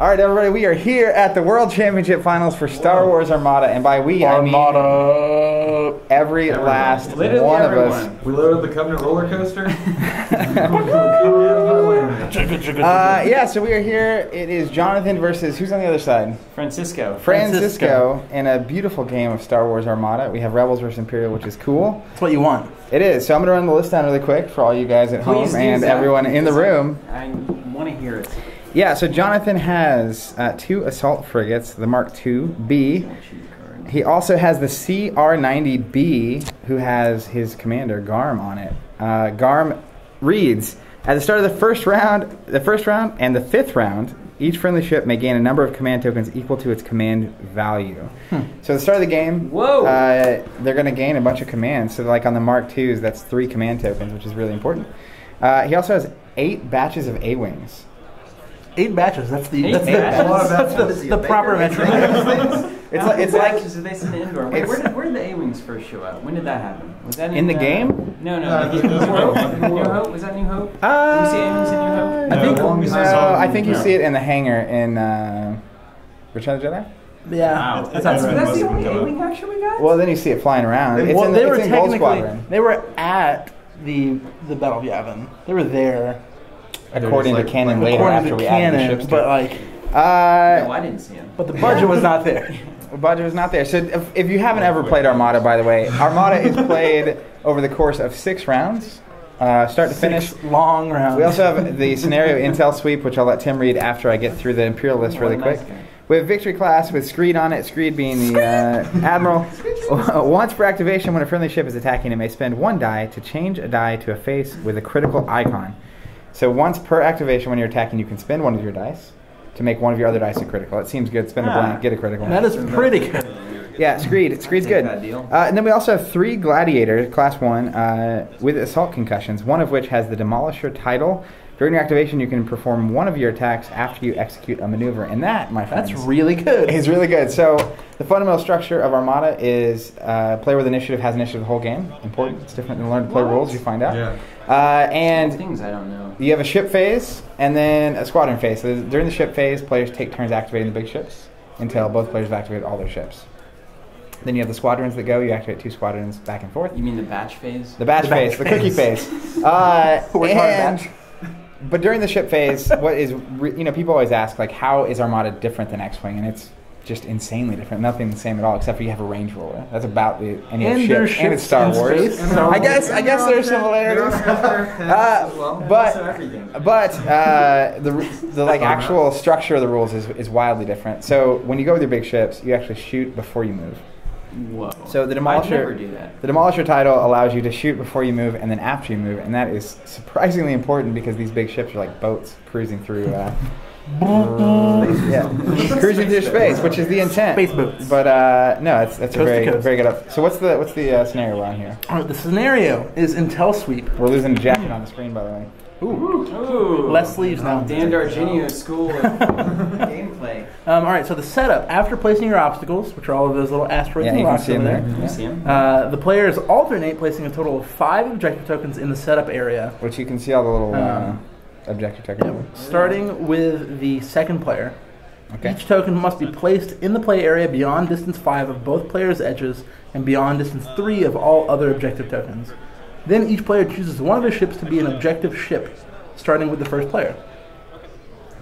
All right, everybody, we are here at the World Championship Finals for Star Wars Armada, and by we, Armada. I mean every last Literally one everyone. of us. We loaded the Covenant roller coaster. Yeah, so we are here. It is Jonathan versus, who's on the other side? Francisco. In a beautiful game of Star Wars Armada. We have Rebels versus Imperial, which is cool. That's what you want. It is. So I'm going to run the list down really quick for all you guys at home and everyone in the room. I want to hear it. Yeah, so Jonathan has 2 assault frigates, the Mark II-B. He also has the CR-90B, who has his commander, Garm, on it. Garm reads, at the start of the first round and the 5th round, each friendly ship may gain a number of command tokens equal to its command value. So at the start of the game, they're going to gain a bunch of commands. So like on the Mark IIs, that's 3 command tokens, which is really important. He also has 8 batches of A-Wings. 8 batches. That's the proper metric. It's like Did they send indoor? Wait, where did the A-Wings first show up? When did that happen? Was that in the game? No. New Hope? Was that New Hope? Did you see A-Wings in New Hope? I think you see it in the hangar in Return of the Jedi. Yeah, Wow. that's the only A-Wing action we got? Well, then you see it flying around. It's well, in Gold Squadron. They were at the Battle of Yavin. They were there. According to canon later after we added the ships. But like, No, I didn't see him. But the budget was not there. The budget was not there. So if you haven't ever played Armada, by the way, Armada is played over the course of 6 rounds, start to finish. 6 long rounds. We also have the scenario intel sweep, which I'll let Tim read after I get through the Imperial list really quick. We have Victory class with Screed on it, Screed being the Admiral. Once per activation, when a friendly ship is attacking, it may spend 1 die to change a die to a face with a critical icon. So once per activation when you're attacking, you can spend 1 of your dice to make 1 of your other dice a critical. It seems good. Spend a blank, get a critical. That is pretty good. Yeah, Screed's good. And then we also have 3 Gladiators, Class 1, with Assault Concussions, one of which has the Demolisher title. During your activation, you can perform 1 of your attacks after you execute a maneuver. And that, my friends, that's really good. Is really good. So the fundamental structure of Armada is player with initiative has initiative the whole game. Important. It's different than learn to play rules. You find out. Yeah. And things I don't know. You have a ship phase and then a squadron phase. So during the ship phase, players take turns activating the big ships until both players have activated all their ships. Then you have the squadrons that go. You activate 2 squadrons back and forth. You mean the batch phase? The batch phase, the cookie phase. But during the ship phase, what is people always ask like, how is Armada different than X-Wing? And it's just insanely different. Nothing the same at all, except for you have a range roller. That's about any ship, and it's Star Wars. I guess there's similarities. But the like actual structure of the rules is wildly different. So when you go with your big ships, you actually shoot before you move. Whoa. So the I'd never do that. The Demolisher title allows you to shoot before you move and then after you move, and that is surprisingly important because these big ships are like boats cruising through. Cruising through space, which is the intent. Space boats. But no, that's a very good. So what's the scenario we're on here? The scenario is Intel Sweep. We're losing a jacket on the screen, by the way. Ooh. Less sleeves now. Dan D'Argenio's school of gameplay. All right, so the setup. After placing your obstacles, which are all of those little asteroids and rocks over there. You see them? The players alternate placing a total of 5 objective tokens in the setup area. Which you can see all the little objective tokens. Starting with the second player. Okay. Each token must be placed in the play area beyond distance 5 of both players' edges and beyond distance 3 of all other objective tokens. Then each player chooses one of their ships to be an objective ship, starting with the first player.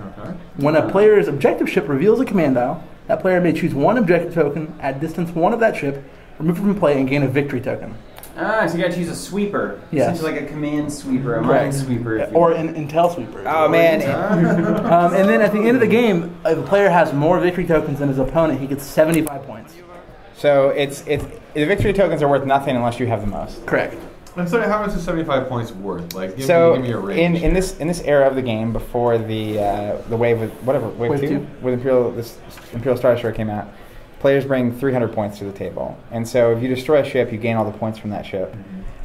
Okay. When a player's objective ship reveals a command dial, that player may choose 1 objective token at distance 1 of that ship, remove it from play, and gain a victory token. So you got to choose a sweeper. Yes. Essentially like a command sweeper, a mind sweeper. Or an intel sweeper. Oh, man. And then at the end of the game, if the player has more victory tokens than his opponent, he gets 75 points. So the victory tokens are worth nothing unless you have the most. Correct. And so how much is 75 points worth? Like, give me a range. in this era of the game, before the wave with wave 2 with Imperial Star Destroyer came out, players bring 300 points to the table, and so if you destroy a ship, you gain all the points from that ship,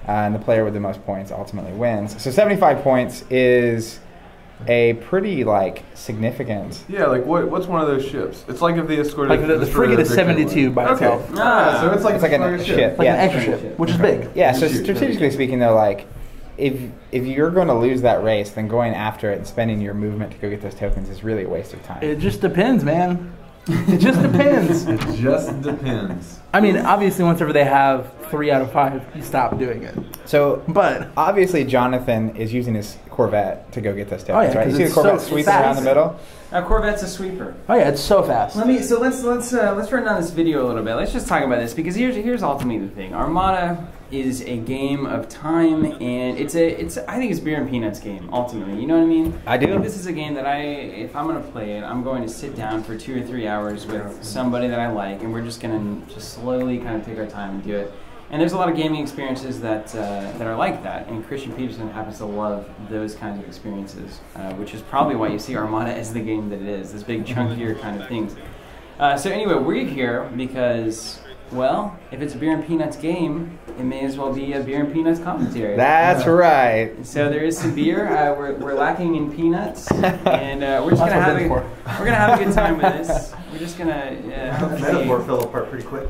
and the player with the most points ultimately wins. So 75 points is a pretty significant. Yeah, like what's one of those ships? It's like if they escorted. Like the frigate is 72 by itself. So it's like an extra ship. Like an extra ship, which is big. Yeah. So strategically speaking, though, if you're going to lose that race, then going after it and spending your movement to go get those tokens is really a waste of time. It just depends, man. It just depends. It just depends. I mean, obviously, once ever they have 3 out of 5, you stop doing it. So, but obviously, Jonathan is using his Corvette to go get those tokens, right? You see the Corvette sweeping around the middle? Corvette's a sweeper. Oh yeah, it's so fast. Let's run down this video a little bit. Let's just talk about this because here's ultimately the thing. Armada is a game of time, and I think it's beer and peanuts game ultimately. You know what I mean? I do. I think this is a game that if I'm going to play it, I'm going to sit down for 2 or 3 hours with somebody that I like, and we're just going to just slowly kind of take our time and do it. And there's a lot of gaming experiences that are like that, and Christian Peterson happens to love those kinds of experiences, which is probably why you see Armada as the game that it is, this big chunkier kind of things. So anyway, we're here because, well, if it's a beer and peanuts game, it may as well be a beer and peanuts commentary. That's right. So there is some beer. We're lacking in peanuts, and we're just gonna have a good time with this. We're just gonna The metaphor fell apart pretty quick.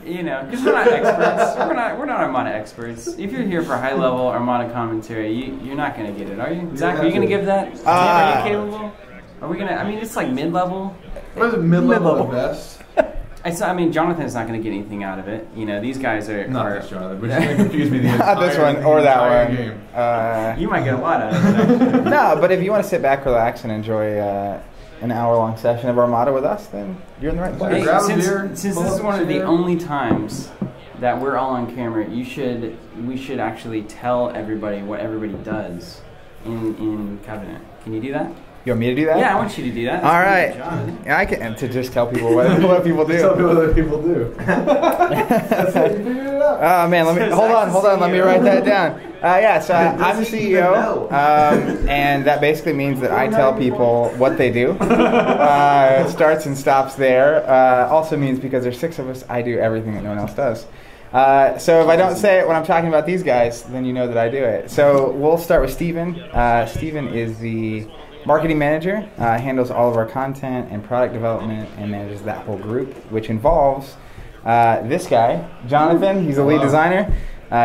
You know, because we're not experts. We're not Armada experts. If you're here for high-level Armada commentary, you're not going to get it, are you? Zach, are you going to give that? Are you capable? Are we going to? I mean, it's like mid-level. What is it, mid-level at best? I mean, Jonathan's not going to get anything out of it. You know, these guys are. Not this Jonathan, but it's going to confuse me the entire Not this one or that one. Game. You might get a lot out of it. No, but if you want to sit back, relax, and enjoy an hour-long session of Armada with us, then you're in the right place. Hey, since this is one of the only times that we're all on camera, we should actually tell everybody what everybody does in Covenant. Can you do that? You want me to do that? Yeah, I want you to do that. All right. Yeah, I can to just tell people what people do. Tell people what people do. That's how you figured it out. Oh man, hold on. Let me write that down. So I'm the CEO, and that basically means that I tell people what they do. Starts and stops there. Also means because there's 6 of us, I do everything that no one else does. So if I don't say it when I'm talking about these guys, then you know that I do it. So we'll start with Steven. Steven is the marketing manager, handles all of our content and product development and manages that whole group, which involves this guy, Jonathan. He's the lead designer.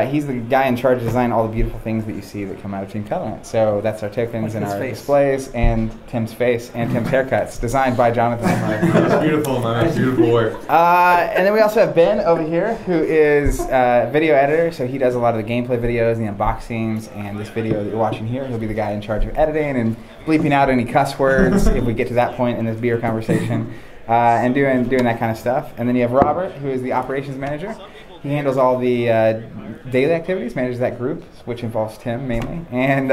He's the guy in charge of designing all the beautiful things that you see that come out of Team Covenant. So that's our tokens and our displays and Tim's face and Tim's haircuts, designed by Jonathan. That's beautiful, man. That's beautiful work. And then we also have Ben over here, who is video editor. So he does a lot of the gameplay videos, the unboxings, and this video that you're watching here. He'll be the guy in charge of editing and bleeping out any cuss words if we get to that point in this beer conversation, and doing that kind of stuff. And then you have Robert, who is the operations manager. He handles all the daily activities, manages that group, which involves Tim mainly. And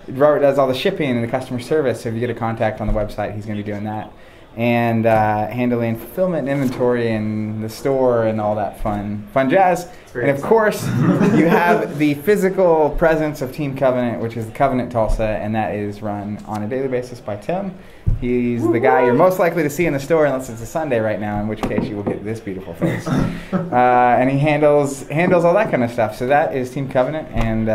Robert does all the shipping and the customer service. So if you get a contact on the website, he's going to be doing that. And handling fulfillment and inventory and the store and all that fun jazz. And of course, you have the physical presence of Team Covenant, which is the Covenant Tulsa, and that is run on a daily basis by Tim. He's the guy you're most likely to see in the store unless it's a Sunday right now, in which case you will get this beautiful face. And he handles all that kind of stuff. So that is Team Covenant, and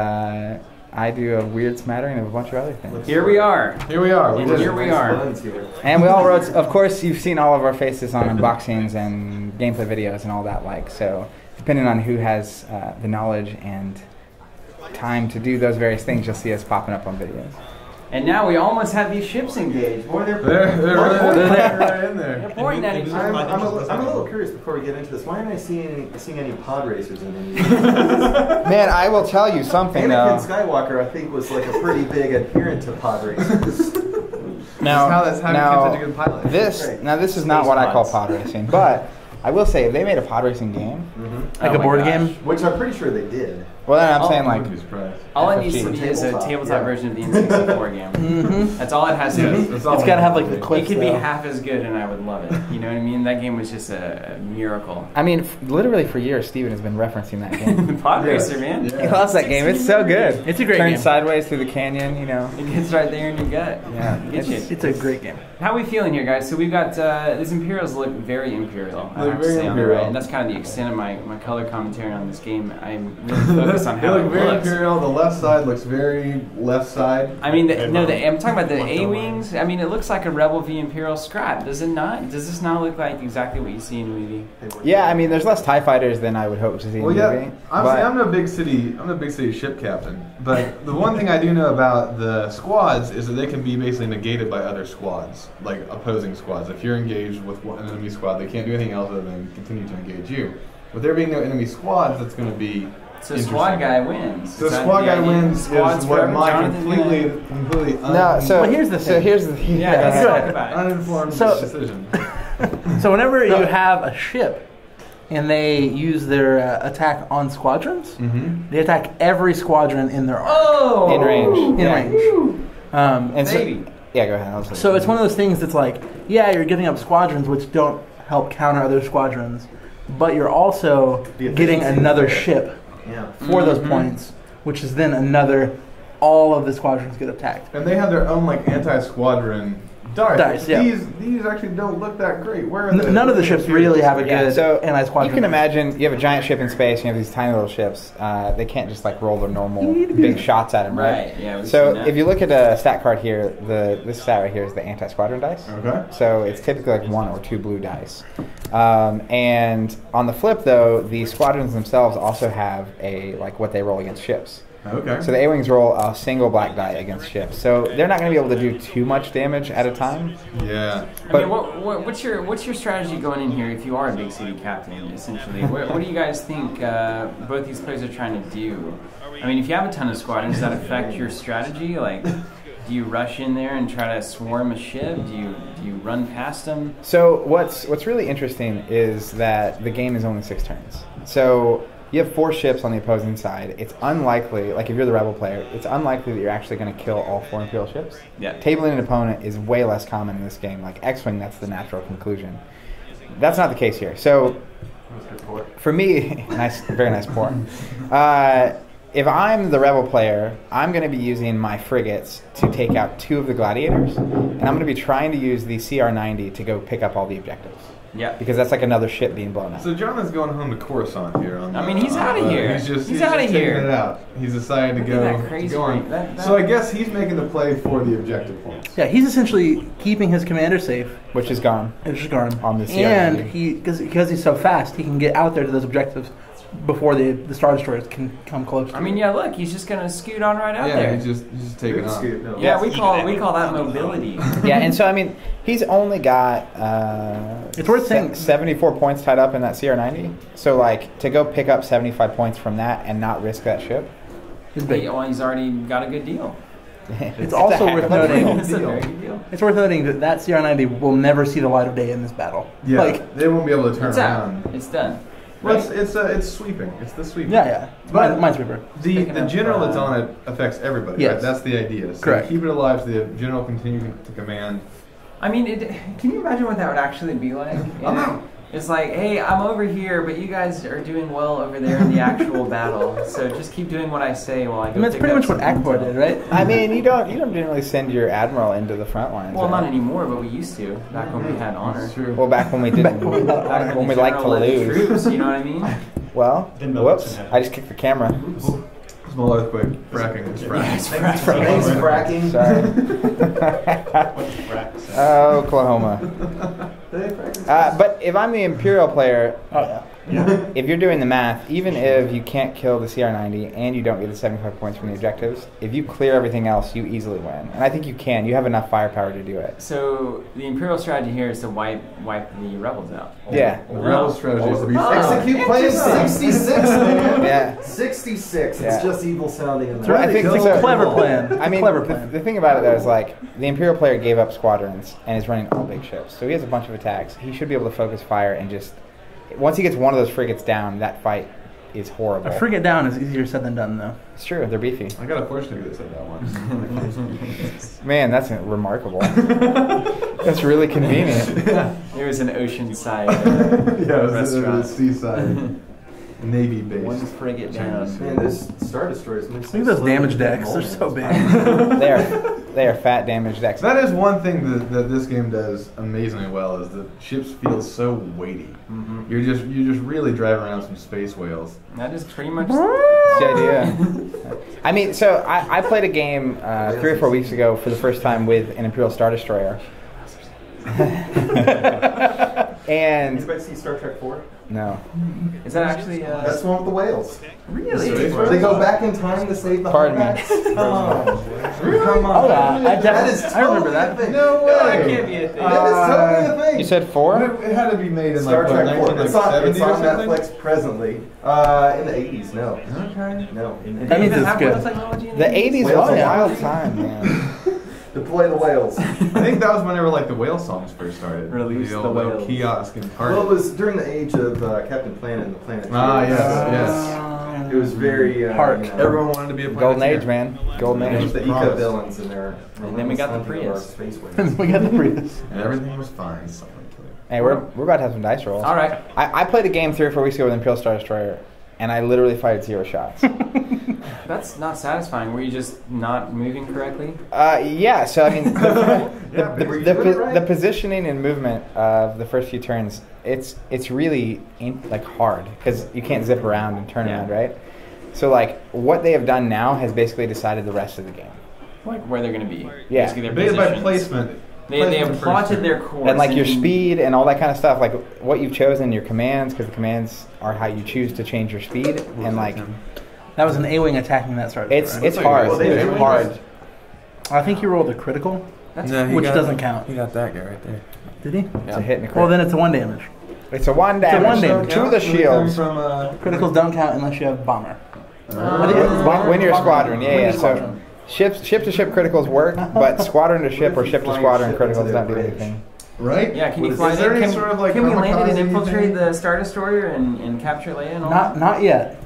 I do a weird smattering of a bunch of other things. Here we are. Here we are. And we all wrote, of course, you've seen all of our faces on unboxings and gameplay videos and all that like. So depending on who has the knowledge and time to do those various things, you'll see us popping up on videos. And now we almost have these ships engaged. Boy, they're right in there. They're pointing at each other. I'm a little curious before we get into this. Why am I seeing any pod racers in any? Man, I will tell you something Anakin Skywalker, I think, was like a pretty big adherent to pod racers. Now, That's how he became such a good pilot. This is not what I call pod racing, but I will say if they made a pod racing game, like a board game, which I'm pretty sure they did. Well, then I'm saying like all it FFG. needs to be is a tabletop version of the N64 game. That's all it has to be. it's got to have like the clips. It could be half as good, and I would love it. You know what I mean? That game was just a miracle. I mean, literally for years, Steven has been referencing that game. Pod Racer, man. He loves that game. It's so good. It's a great Turn game. sideways through the canyon, you know. It gets right there in your gut. Yeah, It's a great game. How are we feeling here, guys? So we've got these Imperials look very Imperial. I They're have to very say on the Imperial. right, and that's kind of the extent of my color commentary on this game. I'm really focus on They how look it very looks. imperial. The left side looks very left side. I mean, I'm talking about the A-wings. I mean, it looks like a Rebel v Imperial scrap, does it not? Does this not look like exactly what you see in the movie? Yeah, I mean, there's less TIE fighters than I would hope to see in the movie. I'm no big city ship captain, but the one thing I do know about the squads is that they can be basically negated by other squads, like opposing squads. If you're engaged with an enemy squad, they can't do anything else other than continue to engage you. With there being no enemy squads, that's going to be So squad guy wins. So squad guy wins is what my completely no. So here's the thing. Let's talk about it. Uninformed decision. So whenever you have a ship and they use their attack on squadrons, they attack every squadron in their arc. Oh! In range. In range. And Baby. Yeah, go ahead. So it's one of those things that's like, yeah, you're giving up squadrons which don't help counter other squadrons, but you're also getting another ship for those points, which is then all of the squadrons get attacked. And they have their own like anti-squadron dice. Yeah. These actually don't look that great. Where are None of the ships really have a good so anti-squadron. You can imagine you have a giant ship in space, and you have these tiny little ships. They can't just like roll their normal big shots at them, right? Yeah. So if you look at a stat card here, this stat right here is the anti-squadron dice. Okay. So it's typically like 1 or 2 blue dice. And on the flip, though, the squadrons themselves also have what they roll against ships. Okay. So the A-wings roll a single black die against ships. So they're not going to be able to do too much damage at a time. Yeah. I mean, what's your strategy going in here if you are a big city captain, essentially? What do you guys think both these players are trying to do? I mean, if you have a ton of squadrons, does that affect your strategy? Like, do you rush in there and try to swarm a ship? Do you run past them? So what's really interesting is that the game is only 6 turns. So you have 4 ships on the opposing side. It's unlikely, like if you're the rebel player, it's unlikely that you're actually going to kill all 4 Imperial ships. Yeah. Tabling an opponent is way less common in this game. Like X-Wing, that's the natural conclusion. That's not the case here. So for me, very nice port. If I'm the rebel player, I'm going to be using my frigates to take out 2 of the gladiators, and I'm going to be trying to use the CR-90 to go pick up all the objectives. Yeah. Because that's like another ship being blown up. So Jonathan's going home to Coruscant here. He's out of here. He's out of here. Taking it out. He's decided to go. That crazy on. that So I guess he's making the play for the objective points. Yeah, he's essentially keeping his commander safe. Which is gone. Which is gone. On the CR-90. And because he's so fast, he can get out there to those objectives before the Star Destroyers can come close to I mean, yeah, look, he's just going to scoot on right out there. Yeah, he's just taking off. Yeah, we call that mobility. Yeah, and so, I mean, he's only got it's worth saying 74 points tied up in that CR-90. So, like, to go pick up 75 points from that and not risk that ship. He's already got a good deal. It's also worth noting. It's a very good deal. It's worth noting that CR-90 will never see the light of day in this battle. Yeah, they won't be able to turn it's around. Out. It's done. Well, it's sweeping. It's the sweeping. Yeah. It's Minesweeper. The general that's on it affects everybody. Yes. Right? That's the idea. So correct. Keep it alive so the general continue to command. I mean, can you imagine what that would actually be like? It's like, hey, I'm over here, but you guys are doing well over there in the actual battle. So just keep doing what I say while I go. I mean, that's pretty much what Akbar did, right? I mean, you don't generally send your admiral into the front lines. Well, right? not anymore, but we used to back when we had honor. That's true. Well, back when we didn't. Back when we liked to lose. Troops, you know what I mean? Well, whoops! I just kicked the camera. Small earthquake. Fracking. It's fracking. Yeah, Thanks, fracking. Sorry. Oklahoma. But if I'm the Imperial player, if you're doing the math, even if you can't kill the CR-90 and you don't get the 75 points from the objectives, if you clear everything else, you easily win. And I think you can. You have enough firepower to do it. So the Imperial strategy here is to wipe the rebels out. Yeah. The rebel strategy is to be execute plan 66, man. Yeah. 66. Yeah. It's just evil sounding in It's there. I think it's a clever plan. I mean, clever plan. The thing about it, though, is like the Imperial player gave up squadrons and is running all big ships. So he has a bunch of attacks. He should be able to focus fire and just... Once he gets one of those frigates down, that fight is horrible. A frigate down is easier said than done, though. It's true. They're beefy. I got a fortune that said that once. Man, that's remarkable. That's really convenient. It was an oceanside it was restaurant. seaside. Navy-based. One frigate Chinese. down. Man, those Star Destroyers. Look at those damage decks. They're so big. They are fat damage decks. That is one thing that this game does amazingly well is the ships feel so weighty. Mhm. You just really drive around some space whales. That is pretty much the idea. I mean, so I played a game 3 or 4 weeks ago for the first time with an Imperial Star Destroyer. And Anybody see Star Trek 4? no. Is that actually? That's the one with the whales. Really? They go back in time to save the Pardon me. humpbacks. Come on. Oh, yeah. That is I remember totally that. a thing. No way! That can't be a thing. That is totally a thing. You said 4? It had to be made in Star like Trek 4. what, It's on 1970s or something? Netflix presently. In the 80s, no. Okay. No. In the That means it's have good. whale technology in The it? 80s Whales was a are wild time, man. Deploy the whales. I think that was whenever like the whale songs first started. Release the old whales. kiosk and party. Well, it was during the age of Captain Planet and the Planet. Ah, yes. It was very Heart. Everyone wanted to be a Golden Planeteer. Age, man. Golden It was Age. the eco villains in there. And then we got the Prius. We got the Prius. And everything was fine. Hey, we're about to have some dice rolls. All right. I played a game 3 or 4 weeks ago with Imperial Star Destroyer, and I literally fired 0 shots. That's not satisfying. Were you just not moving correctly? Yeah, so I mean, were you doing it right? the positioning and movement of the first few turns, it's really hard because you can't zip around and turn around, right? So like what they have done now has basically decided the rest of the game. Like where they're going to be. Yeah. Basically their Based by positions. placement. They have Placement plotted first. their course. And like your speed and all that kind of stuff, like what you've chosen, your commands, because the commands are how you choose to change your speed, and like That was an A-wing attacking that Star Destroyer. it's hard. Well, they It's did. hard. I think he rolled a critical, which doesn't count. He got that guy right there. Did he? It's a hit and a crit. Well, then it's a 1 damage. It's a 1 damage. one damage. To the shields. Criticals don't count unless you have bomber. When you're a squadron, When you're yeah. a So squadron. ship to ship criticals work, but squadron to ship or ship to squadron criticals don't do anything. Right? Yeah, can you Is fly there in? any sort of like can we land it and kamikaze infiltrate thing? the Star Destroyer and capture Leia and all Not yet.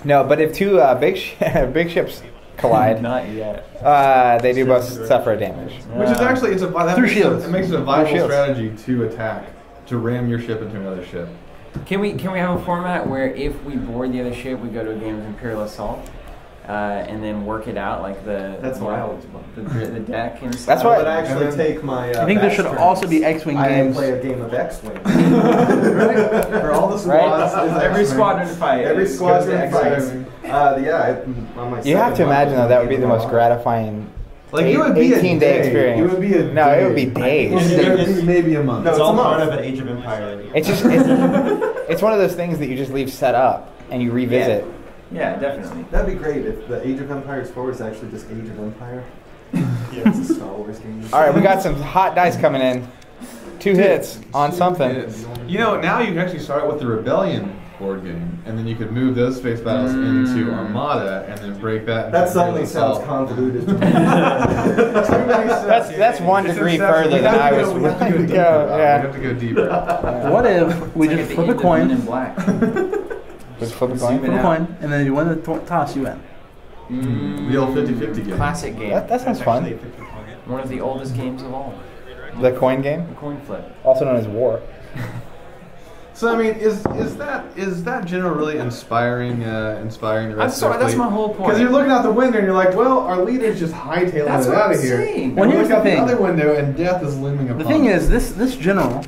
No, but if two big ships collide, Not yet. they do both suffer damage. Which is actually that Through makes shields. it makes it a viable shields. strategy to attack, to ram your ship into another ship. Can we have a format where if we board the other ship, we go to a game of Imperial Assault, and then work it out like That's wild. the deck and stuff? That's I why- would actually take my. I think there should also be X-wing games. play a game of X-wing. For all the squads, Every squadron fight. Every goes to squadron X-Wing. fights. On my You have to second imagine though one, that would be game the of most my gratifying. Like it would be a 18-day day. experience. It would be a No, day. it would be days. It would be maybe a month. No, It's it's all a part month. of an Age of Empire. It's just it's one of those things that you just leave set up and you revisit. Yeah, definitely. That'd be great if the Age of Empires 4 is actually just Age of Empire. Yeah, it's a Star Wars game. All right, we got some hot dice coming in. 2 hits on something. You know, now you can actually start with the Rebellion board game, and then you could move those space battles into Armada, and then break that. That into suddenly Imperial sounds Assault. convoluted. That's 1 It's degree Inception. further We than have I to was go- we willing have to go to deeper. go. We Yeah. have to go deeper. What if we just flip a Men in coin, Black. Just flip a Zoom coin. it flip a out. coin, and then you win the toss, you win. The old 50-50 game. Classic game. That sounds fun. One of the oldest games of all. The coin game, The coin flip. also known as war. So I mean, is that general really inspiring the rest I'm of sorry, the that's fleet? my whole point. Because you're looking out the window and you're like, well, our leader's just hightailing That's it what out I'm of here. saying. Well, And you here's look out the the thing. other window and death is looming upon The thing us. is, this general,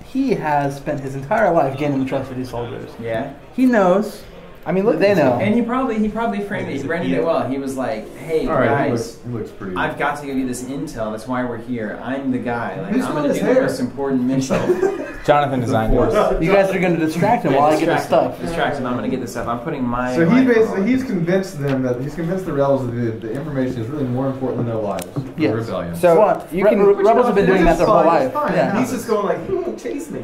he has spent his entire life gaining the trust of these soldiers. Yeah. He knows. I mean, look, They know. And he probably framed it. He branded it well. He was like, "Hey All right, guys, he looks pretty. I've got to give you this intel. That's why we're here. I'm the guy. Like Who's I'm doing going to his do the hair? most important mission." Jonathan designed it. You guys are going to distract him while I get the stuff. Distract him. I'm going to get this stuff. I'm putting my. So he life basically on. he's convinced the rebels that the information is really more important than their lives. The Yes. rebellion. So What? you can. Rebels have been doing that their whole life. Fine, Yeah. He's just going like, chase me.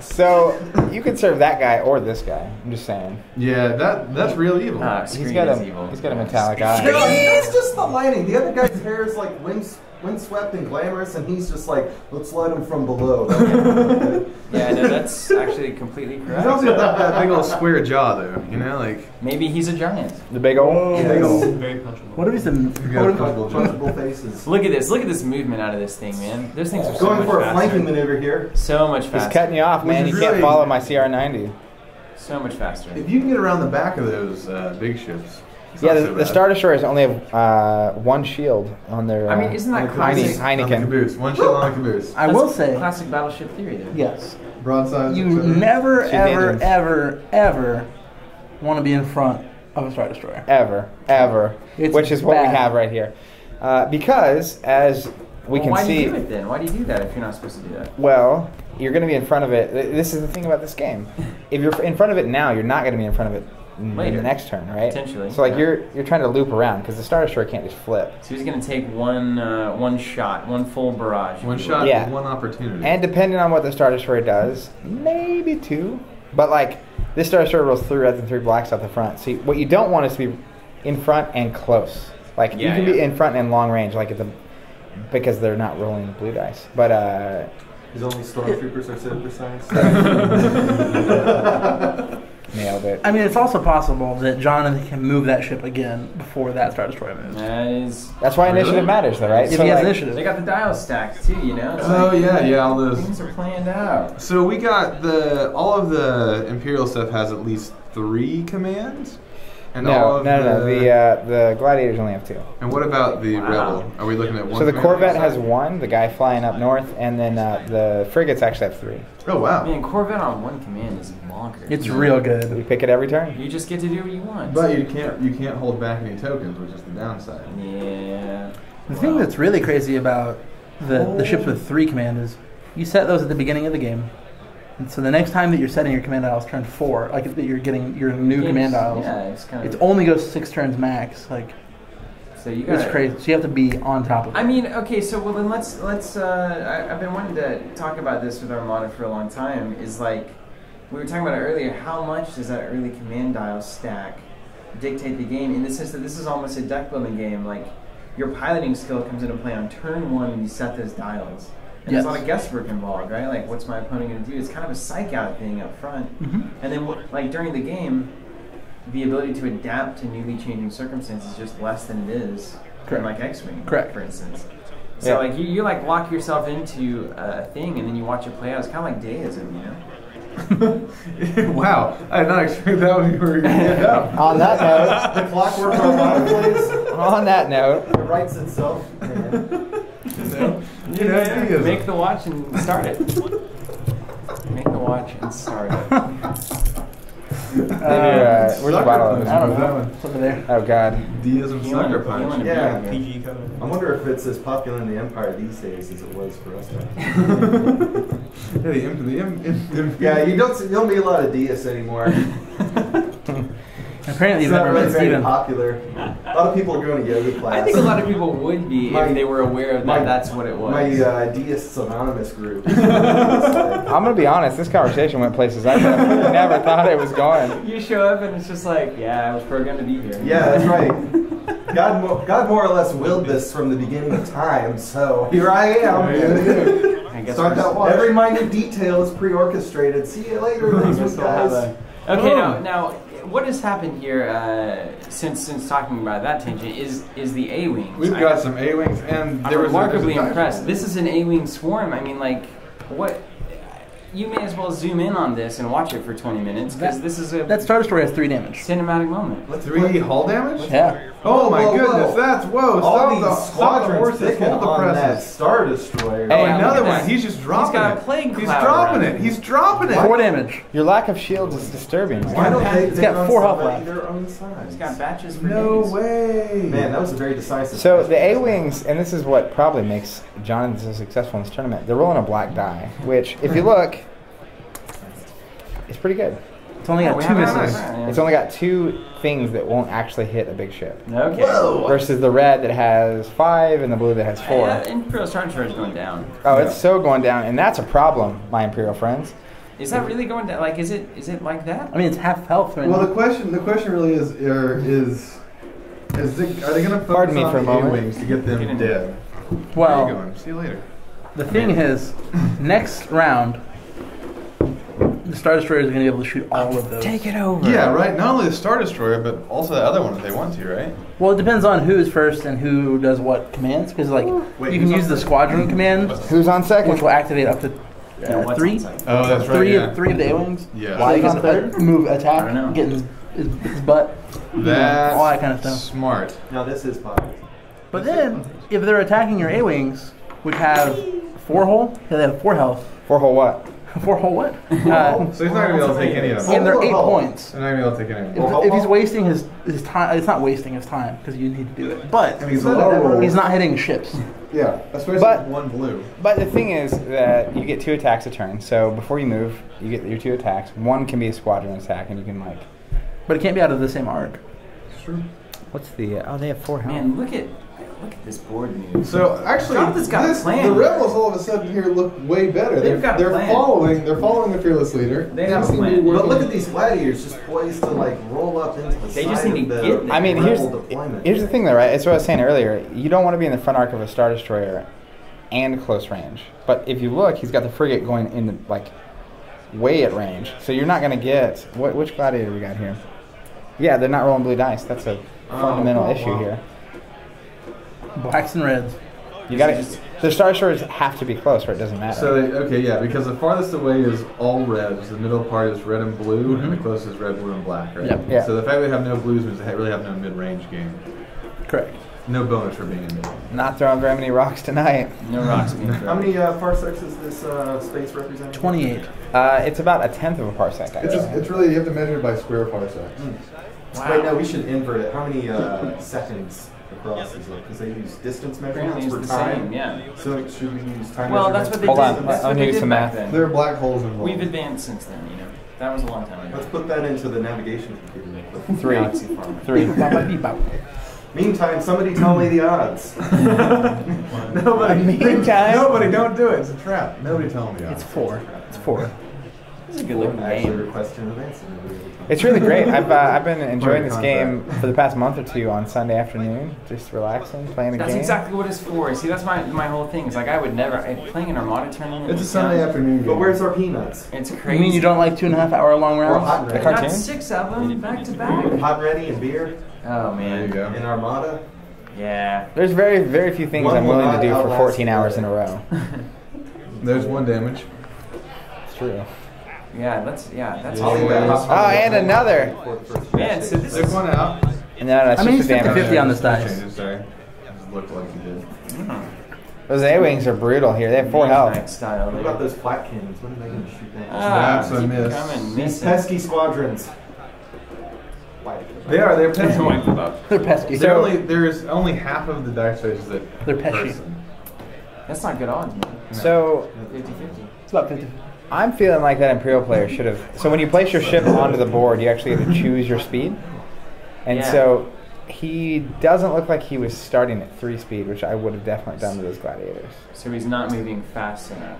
So you could serve that guy, or this guy. I'm just saying. Yeah, that's real evil. He's got a metallic eye. No, that's just the lighting. The other guy's hair is like windswept and glamorous, and he's just like, let's light him from below. Yeah, no, that's actually completely correct. He's also got that big old square jaw, though. You know, like Maybe he's a giant. The big old. Very punchable. What if he's a Punchable faces. Look at this movement out of this thing, man. Those things are so Going much for a faster. flanking maneuver here. So much faster. He's cutting you off, man. Which You is can't really- follow my CR90. So much faster. if you can get around the back of those big ships. it's Yeah, not the so bad. Star Destroyers only have one shield on their. I mean, isn't that On the classic? caboose. On the Heineken. caboose. One ship on the caboose. I will say, classic battleship theory, though. yes, Broadsides. you etc. never, Shoot ever, engines. ever want to be in front of a Star Destroyer. ever, It's which is what we bad. have right here, because as we Well, can why see. do you do it then? Why do you do that if you're not supposed to do that? Well, you're going to be in front of it. This is the thing about this game. If you're in front of it now, you're not going to be in front of it in Later. the next turn, right? Potentially, So like yeah. you're trying to loop around because the Star Destroyer can't just flip. So he's going to take one shot, one full barrage. One if you will. shot, Yeah. one opportunity. And depending on what the Star Destroyer does, maybe two. But like this Star Destroyer rolls 3 reds and 3 blacks out the front. So what you don't want is to be in front and close. Like you Yeah, can be yeah. in front and long range, like because they're not rolling blue dice. But His only stormtroopers are so precise. nailed it. I mean, it's also possible that Jonathan can move that ship again before that Star Destroyer moves. That is. That's why initiative Really? matters, though, right? If So, he has like, initiative. They got the dials stacked too, you know. It's Oh like, yeah, all those. Things are planned out. So we got all of the Imperial stuff has at least 3 commands, and all No, of no. The Gladiators only have 2. And what about the Wow. Rebel? Are we looking at one? So the command? Corvette has 1, the guy flying up north, and then the frigates actually have 3. Oh wow! Man, Corvette on one command is bonkers. It's real You good. pick it every turn. You just get to do what you want. But you can't hold back any tokens, which is the downside. Yeah. The thing that's really crazy about the ships with 3 command is you set those at the beginning of the game. And so the next time that you're setting your command dials turn 4, like that you're getting your new command dials, Yeah, it's kind of. it only goes 6 turns max. Like So you got. it's crazy. So you have to be on top of it. I mean, okay, so well then let's. I've been wanting to talk about this with Armada for a long time. Is like we were talking about it earlier. How much does that early command dial stack dictate the game? In the sense that this is almost a deck building game. Like your piloting skill comes into play on turn 1 when you set those dials. And Yes. there's a lot of guesswork involved, right? Like, what's my opponent going to do? It's kind of a psych out thing up front. Mhm. And then, like during the game, the ability to adapt to newly changing circumstances is just less than it is Correct. in like X-Wing, Correct. for instance. So Yeah. like you like lock yourself into a thing, and then you watch it play out. It's kind of like deism, you know? Wow, I did not expect that when you were going to get up. On that note, The clockwork Armada plays. on that note, It writes itself. You know, deism. Make the watch and start it. Make the watch and start it. where's the bottle of I don't this? know. It's over there. Oh God. Deism sucker punch. Yeah. PG cover. I wonder if it's as popular in the Empire these days as it was for us. Yeah, you don't meet a lot of deists anymore. Apparently, It's you've not never really met very Steven. popular. A lot of people are going to yoga class. I think a lot of people would be if they were aware of that. My- That's what it was. My Deists Anonymous group. I'm gonna be honest. This conversation went places I never thought it was going. You show up and it's just like, yeah, I was programmed to be here. Yeah, that's right. God more or less willed this from the beginning of time, so here I am. I guess Start we're- that watch. Every minute detail is pre-orchestrated. See you later, next week, guys. Okay, now what has happened here since talking about that tangent is the A-wings. We've got some A-wings, and I'm there was remarkably there's a impressed. This is an A-wing swarm. I mean, like, what? You may as well zoom in on this and watch it for 20 minutes because this is a That Star Destroyer has 3 damage. cinematic moment. 3 hull damage? Yeah. Oh my Whoa, whoa, goughness, whoa. that's whoa! All Stop these the squadrons horses, picking hold the on that presses. Star Destroyer. Hey, look Another at one. this. He's just dropping got a it. plague He's cloud dropping around it. He's dropping it. 4 damage. Your lack of shields is disturbing. Why don't they It's got pick on 4 health somebody left. their own size? He's got batches for No days. way. Man, that was a very decisive. So the A-wings, and this is what probably makes Jonathan so successful in this tournament. They're rolling a black die, which, if you look, it's pretty good. It's only got we 2 have it misses. on there, yeah. It's only got 2 things that won't actually hit a big ship. Okay. Whoa. Versus the red that has 5 and the blue that has 4. Imperial Star Destroyer is going down. Oh, it's so going down, and that's a problem, my Imperial friends. Is that really going to like? Is it like that? I mean, it's half health right Well, now. the question really is are they going to focus me on for a the moment. A-wings to get them dead? Where are you Well, going? See you later. the thing is, next round, the Star Destroyer is going to be able to shoot all of those. Take it over. Yeah, right. Not only the Star Destroyer, but also the other one if they want to, right? Well, it depends on who is first and who does what commands. Because like Wait, you can who's use on the second? Squadron command, Who's on second? which will activate up to What's 3. on second? Oh, that's right. Three yeah. of the A-wings. Yeah. So you can move, I attack, don't know. get his butt, That's all that kind of stuff. smart. Now this is popular. But then, if they're attacking your A-wings, which have 4 hull, they have 4 health. 4 hole what? 4 hull what? So he's not going to be able to take any of them. And they're 8 Oh. points. They're not going to be able to take any of them. If he's wasting his time, it's not wasting his time because you need to do it. But He's a low he's not hitting ships. Yeah, especially But- with one blue. But the thing is that you get 2 attacks a turn. So before you move, you get your 2 attacks. One can be a squadron attack, and you can like. But it can't be out of the same arc. It's true. What's the? Oh, they have 4 health. Man, look at this board move. So actually, Jonathan's got a plan. the rebels all of a sudden here look way better. They've got a plan. They're following the fearless leader. They have a seem to be plan. working- But look at these gladiators just poised to like roll up into the They side just need of to the get there. I mean, rebel deployment. here's the thing, though, right? It's what I was saying earlier. You don't want to be in the front arc of a Star Destroyer and close range. But if you look, he's got the frigate going in the, like way at range. So you're not going to get which gladiator we got here. Yeah, they're not rolling blue dice. That's a fundamental issue here. Blacks and reds. You got to. The Star Destroyers have to be close, or it doesn't matter. So because the farthest away is all reds. The middle part is red and blue, and the closest is red, blue, and black. Right. Yep. Yeah. So the fact they have no blues means they really have no mid-range game. Correct. No bonus for being in mid. Not throwing very many rocks tonight. No rocks being How thrown. many parsecs is this space representing? 28. It's about a 1/10 of a parsec. It's really you have to measure it by square parsecs. Wow. Wait, no, we should invert it. How many seconds across is it? Because they use distance Apparently measurements it's for the time. same, yeah. So should we use time Well, that's what they Hold did. on, That's I'll what do they some did back math. then. There are black holes involved. We've advanced since then, you know. That was a long time Let's ago. put that into the navigation computer. 3. Galaxy Farm. 3. Meantime, somebody tell me the odds. Nobody. Meantime. Nobody, don't do it. It's a trap. Nobody tell me. It's 4. It's 4. It's a good looking Actually, game. request an advance. It's really great. I've been enjoying this game for the past month or 2 on Sunday afternoon, just relaxing, playing a That's game. exactly what it's for. See, that's my whole thing. It's like I would never playing an Armada tournament. It's a Sunday afternoon game. But where's our peanuts? It's You crazy. mean you don't like 2.5 hour long Or rounds? hot The ready? cartoon? Got 6 of them back to back. Hot and ready and beer Oh There you man. go. in Armada. Yeah. There's very, very few things One I'm will willing to not do for outlast 14 the hours other. in a row. There's 1 damage. It's true. Yeah. That's Yeah. all. Oh, and another. Man, so this Took is. one out. And then that's I mean, just he's the damage. 50-50 on this dice. Changes, sorry. Just looked like you did. Those A-Wings are brutal here. They have 4 health. Night style. What about those flat cannons? When are they going to shoot down? Ah, Snaps, I keep miss. coming, These missing. pesky squadrons. They are. They're pesky. Wipe them up. They're pesky. There's only half of the dice races that They're pesky. person. That's not good odds, man. So 50-50. It's about 50. I'm feeling like that Imperial player should have. So when you place your ship onto the board, you actually have to choose your speed. And Yeah. so he doesn't look like he was starting at 3 speed, which I would have definitely done with those gladiators. So he's not moving fast enough.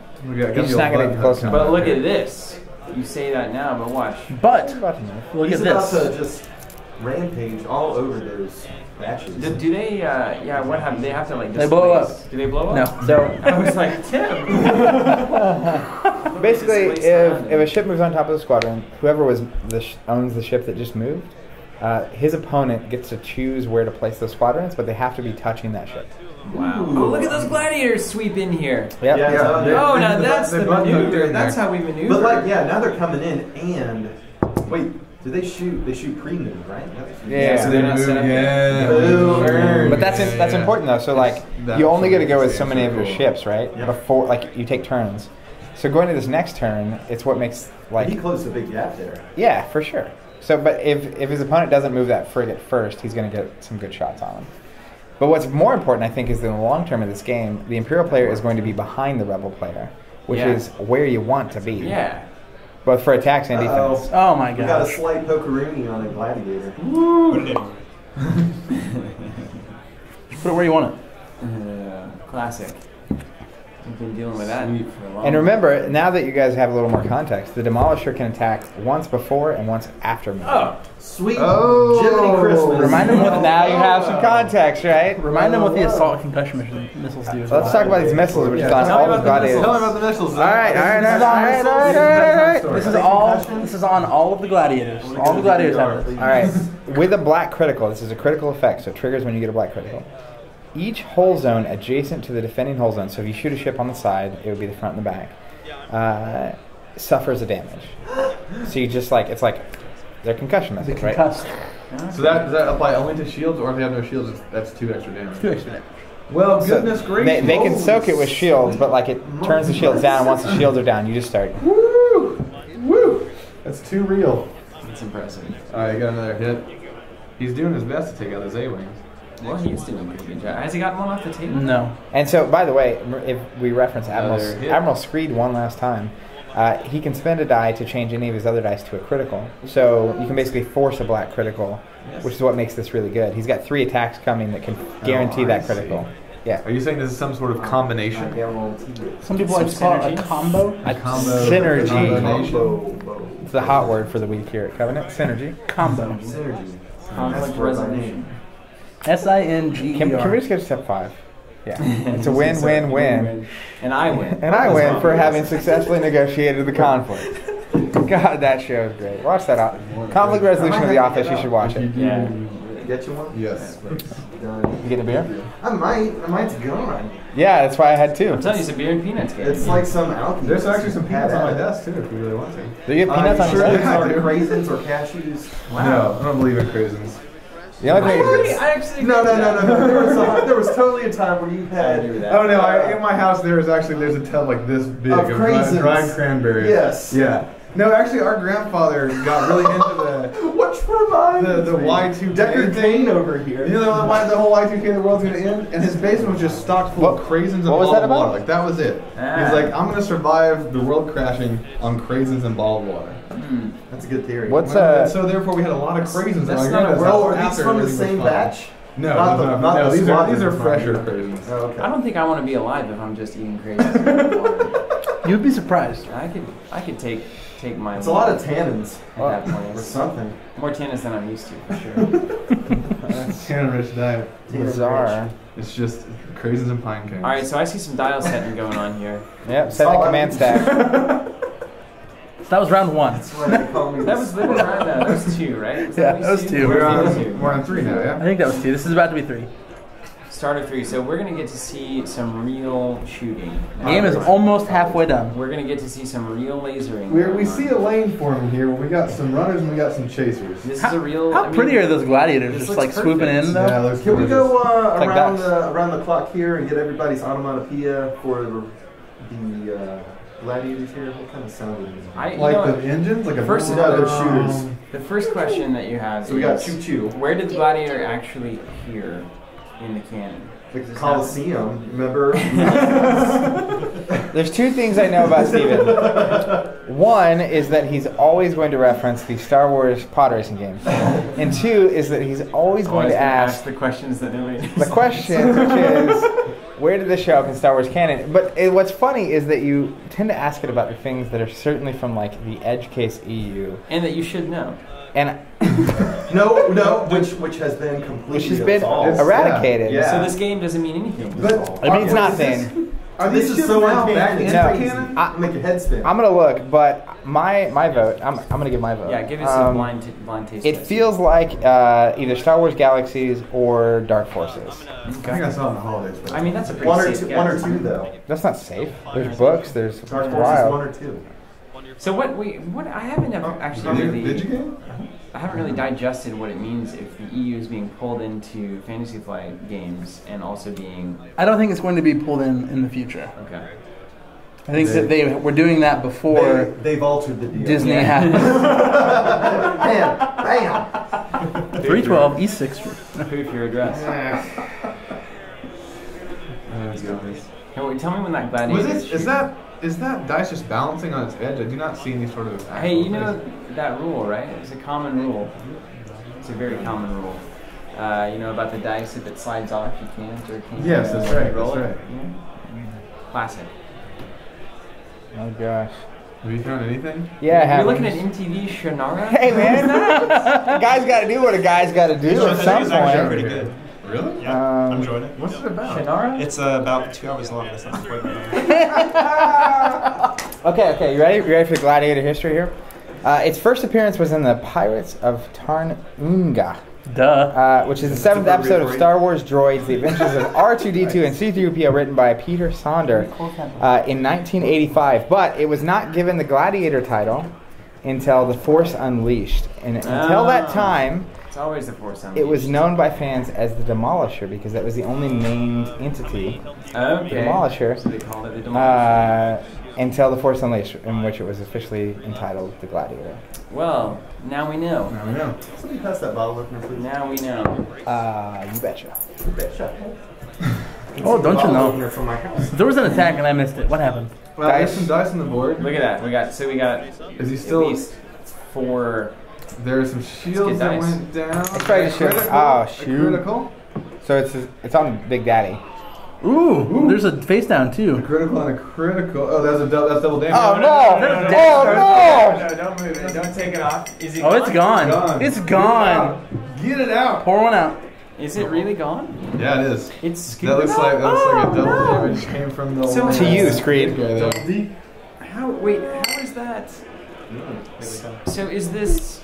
He's just not gonna get close enough. But look at this. You say that now, but watch. But About to move. look He's at about this. to just rampage all over those batches. Do they? Yeah. What happened? They have to like. They blow displace. up. Do they blow up? No. So I was like, Tim. basically, Displace if that. a ship moves on top of the squadron, whoever owns the ship that just moved, his opponent gets to choose where to place those squadrons, but they have to be touching that ship. Wow. Oh, look at those gladiators sweep in here. Yep. Yeah, Yeah. they- Oh, they- now they- that's they the button hooked maneuver. in That's there. how we maneuver. But like, yeah, now they're coming in and wait, do they shoot? They shoot pre-move, right? Yeah. So they're they not move. set up Yeah. Boom. But that's important though. So like That's you only get to go with pretty so many of your cool. ships, right? Yep. Before like you take turns. So going to this next turn, it's what makes He like closed a big gap there. yeah, for sure. So but if his opponent doesn't move that frigate first, he's going to get some good shots on him. But what's more important, I think, is in the long term of this game, the Imperial player is going to be behind the Rebel player, which Yeah. is where you want to be. Yeah. Both for attacks and defense. Oh my We got a gosh. slight pokeroony on a gladiator. Put it where you want it. Classic. We've been dealing with that for a long And remember, now that you guys have a little more context, the Demolisher can attack once before and once after movement. Oh, Sweet Oh. Jiminy Christmas. Remind them what Now you have some context, right? Remind them what the assault concussion missiles do. Let's talk about these missiles, which is on Tell me all the about the gladiators. missiles. Tell me about the missiles. All right. This is on all of the gladiators. All the gladiators have this. All right. With a black critical, this is a critical effect, so it triggers when you get a black critical. Each hull zone adjacent to the defending hull zone, so if you shoot a ship on the side, it would be the front and the back, suffers a damage. So you just like, it's like, they're concussion The missiles, right? concussed. So does that apply only to shields, or if they have no shields, that's 2 extra damage? 2 extra damage. Well, So goodness gracious. they can soak it with shields, but like it turns the shields down, and once the shields are down, you just start. Woo! Woo! That's too real. that's impressive. Alright, got another hit. He's doing his best to take out his A-Wings. Well, he's doing a pretty good job. Has he gotten one off the table? No. And so, by the way, if we reference Another hit. Admiral Screed one last time, he can spend a die to change any of his other dice to a critical. So you can basically force a black critical, which is what makes this really good. He's got 3 attacks coming that can guarantee that critical. Yeah. Are you saying this is some sort of combination? Some people like to call it a combo. A combo. synergy. Combination. It's the hot word for the week here at Covenant. Synergy. Combo. Synergy. Conflict resolution. SINGER. Can we just get to step 5? Yeah. It's a win-win-win. And I win. And I win for having successfully negotiated the conflict. God, that show is great. Watch that out. Conflict Resolution of The Office, you should watch it. Yeah. Get you one? Yes. You getting a beer? Mine's gone. Yeah, that's why I had 2. I'm telling you, some beer and peanuts game. It's like some algae. There's actually some peanuts on my desk, too, if you really want to. Do you have peanuts on sure your these desk? aren't raisins or cashews? No, I don't believe in craisins. The only thing. I actually No. There was totally a time where you had Oh no! In my house there's a tub like this big Of of craisins. dried cranberries. Yes. Yeah. No, actually, our grandfather got really into Which reminds the Y2K Deckard thing Cain over here. You know the whole Y2K, the world's gonna end, and his basement was just stocked full of craisins and what was bottled that about? water. Like that was it. He's like, I'm gonna survive the world crashing on craisins and bottled water. That's a good theory. What's And so therefore we had a lot of craisins. That's in not our a grandma's Well, house are these after from the everything was same fine. batch? No, Not the- not the these squad are that's fresher fine. craisins. Oh, okay. I don't think I want to be alive if I'm just eating crazy. You'd be surprised. I could take my. It's a lot of tannins at that point. or It's something. more tannins than I'm used to, for sure. Tannin-rich diet. Bizarre. It's just craisins and pine cones. All right, so I see some dial setting going on here. Yep, set the command stack. So that was round 1. That's why they call me That was the living around that. That was 2, right? Yeah, that was 2. We're That was on, 2. we're on 3 now, I yeah? think that was 2. This is about to be 3. Start of 3, so we're gonna get to see some real shooting. The game is almost halfway done. We're gonna get to see some real lasering. We going see on. a lane forming here where we got some runners and we got some chasers. This is a real. How pretty are those gladiators? this Just looks like swooping perfect. in though. Yeah, looks Can we gorgeous. go like around ducks. around the clock here and get everybody's onomatopoeia for the gladiators here? What kind of sound is it? I, you Like know, the engines? Like a First- No, they're shooters. the first question that you have So we got is, choo choo. where did the gladiator actually appear in the canon? The Does this Coliseum, remember? There's 2 things I know about Steven. One is that he's always going to reference the Star Wars pod racing games. And 2 is that he's always going to ask the questions that nobody. the question, which is, where did this show up in Star Wars canon? But what's funny is that you tend to ask it about the things that are certainly from like the Edge Case EU. And that you should know. And No, which has been completely which has been absolved. eradicated. Yeah. So this game doesn't mean anything. But It means nothing. Are This these is ships so now back uncanny. into No. canon? Make your head spin. I'm gonna look, but my vote. I'm gonna give my vote. Yeah, give us a blind taste. It test. feels like either Star Wars Galaxies or Dark Forces. I think I saw it in the holidays. but- I mean, that's a pretty One or safe two, guess. one or two though. That's not safe. There's books. There's Dark Forces wild. 1 or 2. So what I haven't actually really. Did you game? I haven't really digested what it means if the EU is being pulled into Fantasy Flight games and also being I don't think it's going to be pulled in the future. okay. I think that they were doing that before They've altered the deal. Disney Yeah. had Bam! Bam! 312 East 6th Street. Proof your address. Hey, tell me when that gladiator. Is that dice just balancing on its edge? I do not see any sort of. Hey, you know that rule, right? It's a common rule. It's a very common rule. You know about the dice if it slides off, you can't or can't. Yes, that's right, roll that's it. right. Yeah. Classic. Oh gosh. Have you found anything? Yeah, I have. You're looking at MTV Shannara? Hey man, a guy's got to do what a guy's got to do at some It's actually point. pretty good. Really? Yeah, I'm enjoying it. What's it about? Shannara? It's about 2 hours long. That's not quite bad. Okay, you ready? You ready for the gladiator history here? Its first appearance was in the Pirates of Tarnunga, which is the 7th episode of Star Wars Droids: The Adventures of R2-D2 and C-3PO, written by Peter Sonder in 1985. But it was not given the gladiator title until The Force Unleashed, and until that time, It's always the Force Unleashed. it was known by fans as the Demolisher because that was the only named entity. Okay. The Demolisher. So they called it the Demolisher. Until The Force Unleashed, in which it was officially entitled The Gladiator. Well, now we know. Now we know. Somebody pass that bottle opener, please. Now we know. You betcha. Oh, don't you know? Opener from my house. There was an attack and I missed it. What happened? Well, there's some dice on the board. Look at that. We got Is he at still? least 4. There are some shields that dice. went down. Let's try the shield. Critical? Oh, A shoot. critical. So it's on Big Daddy. Ooh, there's a face down A too. critical and a critical. Oh, that's double damage. Oh no! No, don't move it. Don't take it off. Is it Oh, it's gone. Gone. It's gone. Get it out. Pour one out. Is it really gone? Yeah, it is. It's That looks like a double damage came from the. So- To you, Screed. Guy there. How is that? So is this...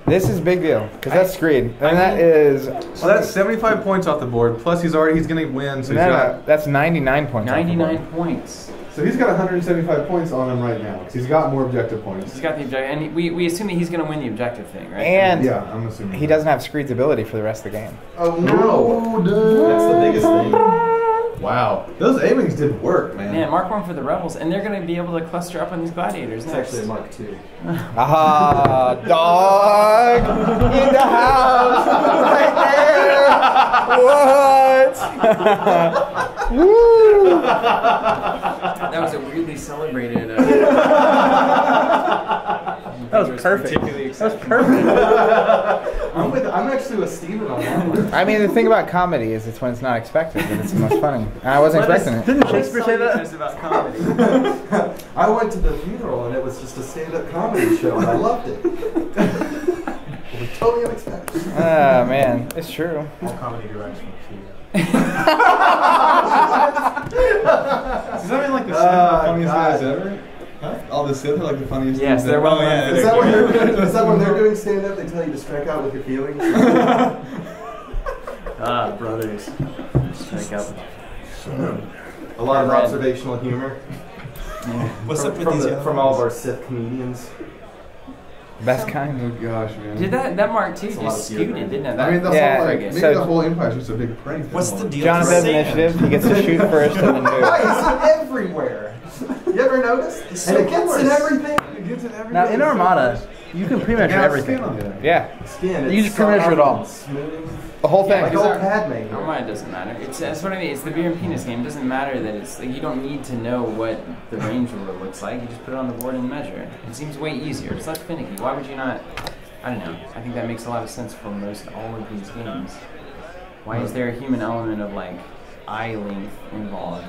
This is a big deal because that's Screed, and that is So that's 75 points off the board. Plus he's going to win. So he's got. that's 99 points. off the board. 99 points. So he's got 175 points on him right now. Because he's got more objective points. He's got the objective, and we assume that he's going to win the objective thing, right? And Yeah, I'm assuming. he doesn't have Screed's ability for the rest of the game. Oh no, dude. That's the biggest thing. Wow, those A-wings did work, man. Man, mark one for the rebels, and they're going to be able to cluster up on these gladiators It's next. actually a Mark II. Ah, dog in the house right there. What? Woo! That was a weirdly celebrated. That was perfect. That was perfect. I'm actually with Steven on that one. I mean, the thing about comedy is it's when it's not expected that it's the most funny. I wasn't expecting it. Didn't Shakespeare say that? About comedy. I went to the funeral and it was just a stand-up comedy show and I loved it. It was totally unexpected. Oh man, it's true. All comedy direction. Does that mean like the funniest guys ever? Huh? All the Sith are like the funniest. Yes, things they're ever. well known. Is that when they're doing stand-up, they tell you to strike out with your feelings? Brothers. Strike up. A lot of Red. observational humor What's up with from, these the, other from all of ones? our Sith comedians. Best kind. Oh gosh, man. Did that Mark II a lot just of scooted, humor. didn't it? I mean, the Yeah, whole like, frigate. maybe So- the whole Empire's just a big prank. What's the deal? John with says sand? initiative. He gets to shoot first and then move. Guys, it's everywhere. You ever notice? It's And so it gets in coarse. everything. It gets in everything. Now in Armada, you can pretty much Yeah, everything. skin on it. Yeah, Skin. You it's just pretty much soft it all. and Smooth. the whole thing. Like old Padme. Armada doesn't matter. That's what I mean. It's the beer and penis game. It doesn't matter that it's like you don't need to know what the range ruler looks like. You just put it on the board and measure. It seems way easier. It's less finicky. Why would you not? I don't know. I think that makes a lot of sense for most all of these games. Why is there a human element of like eye length involved?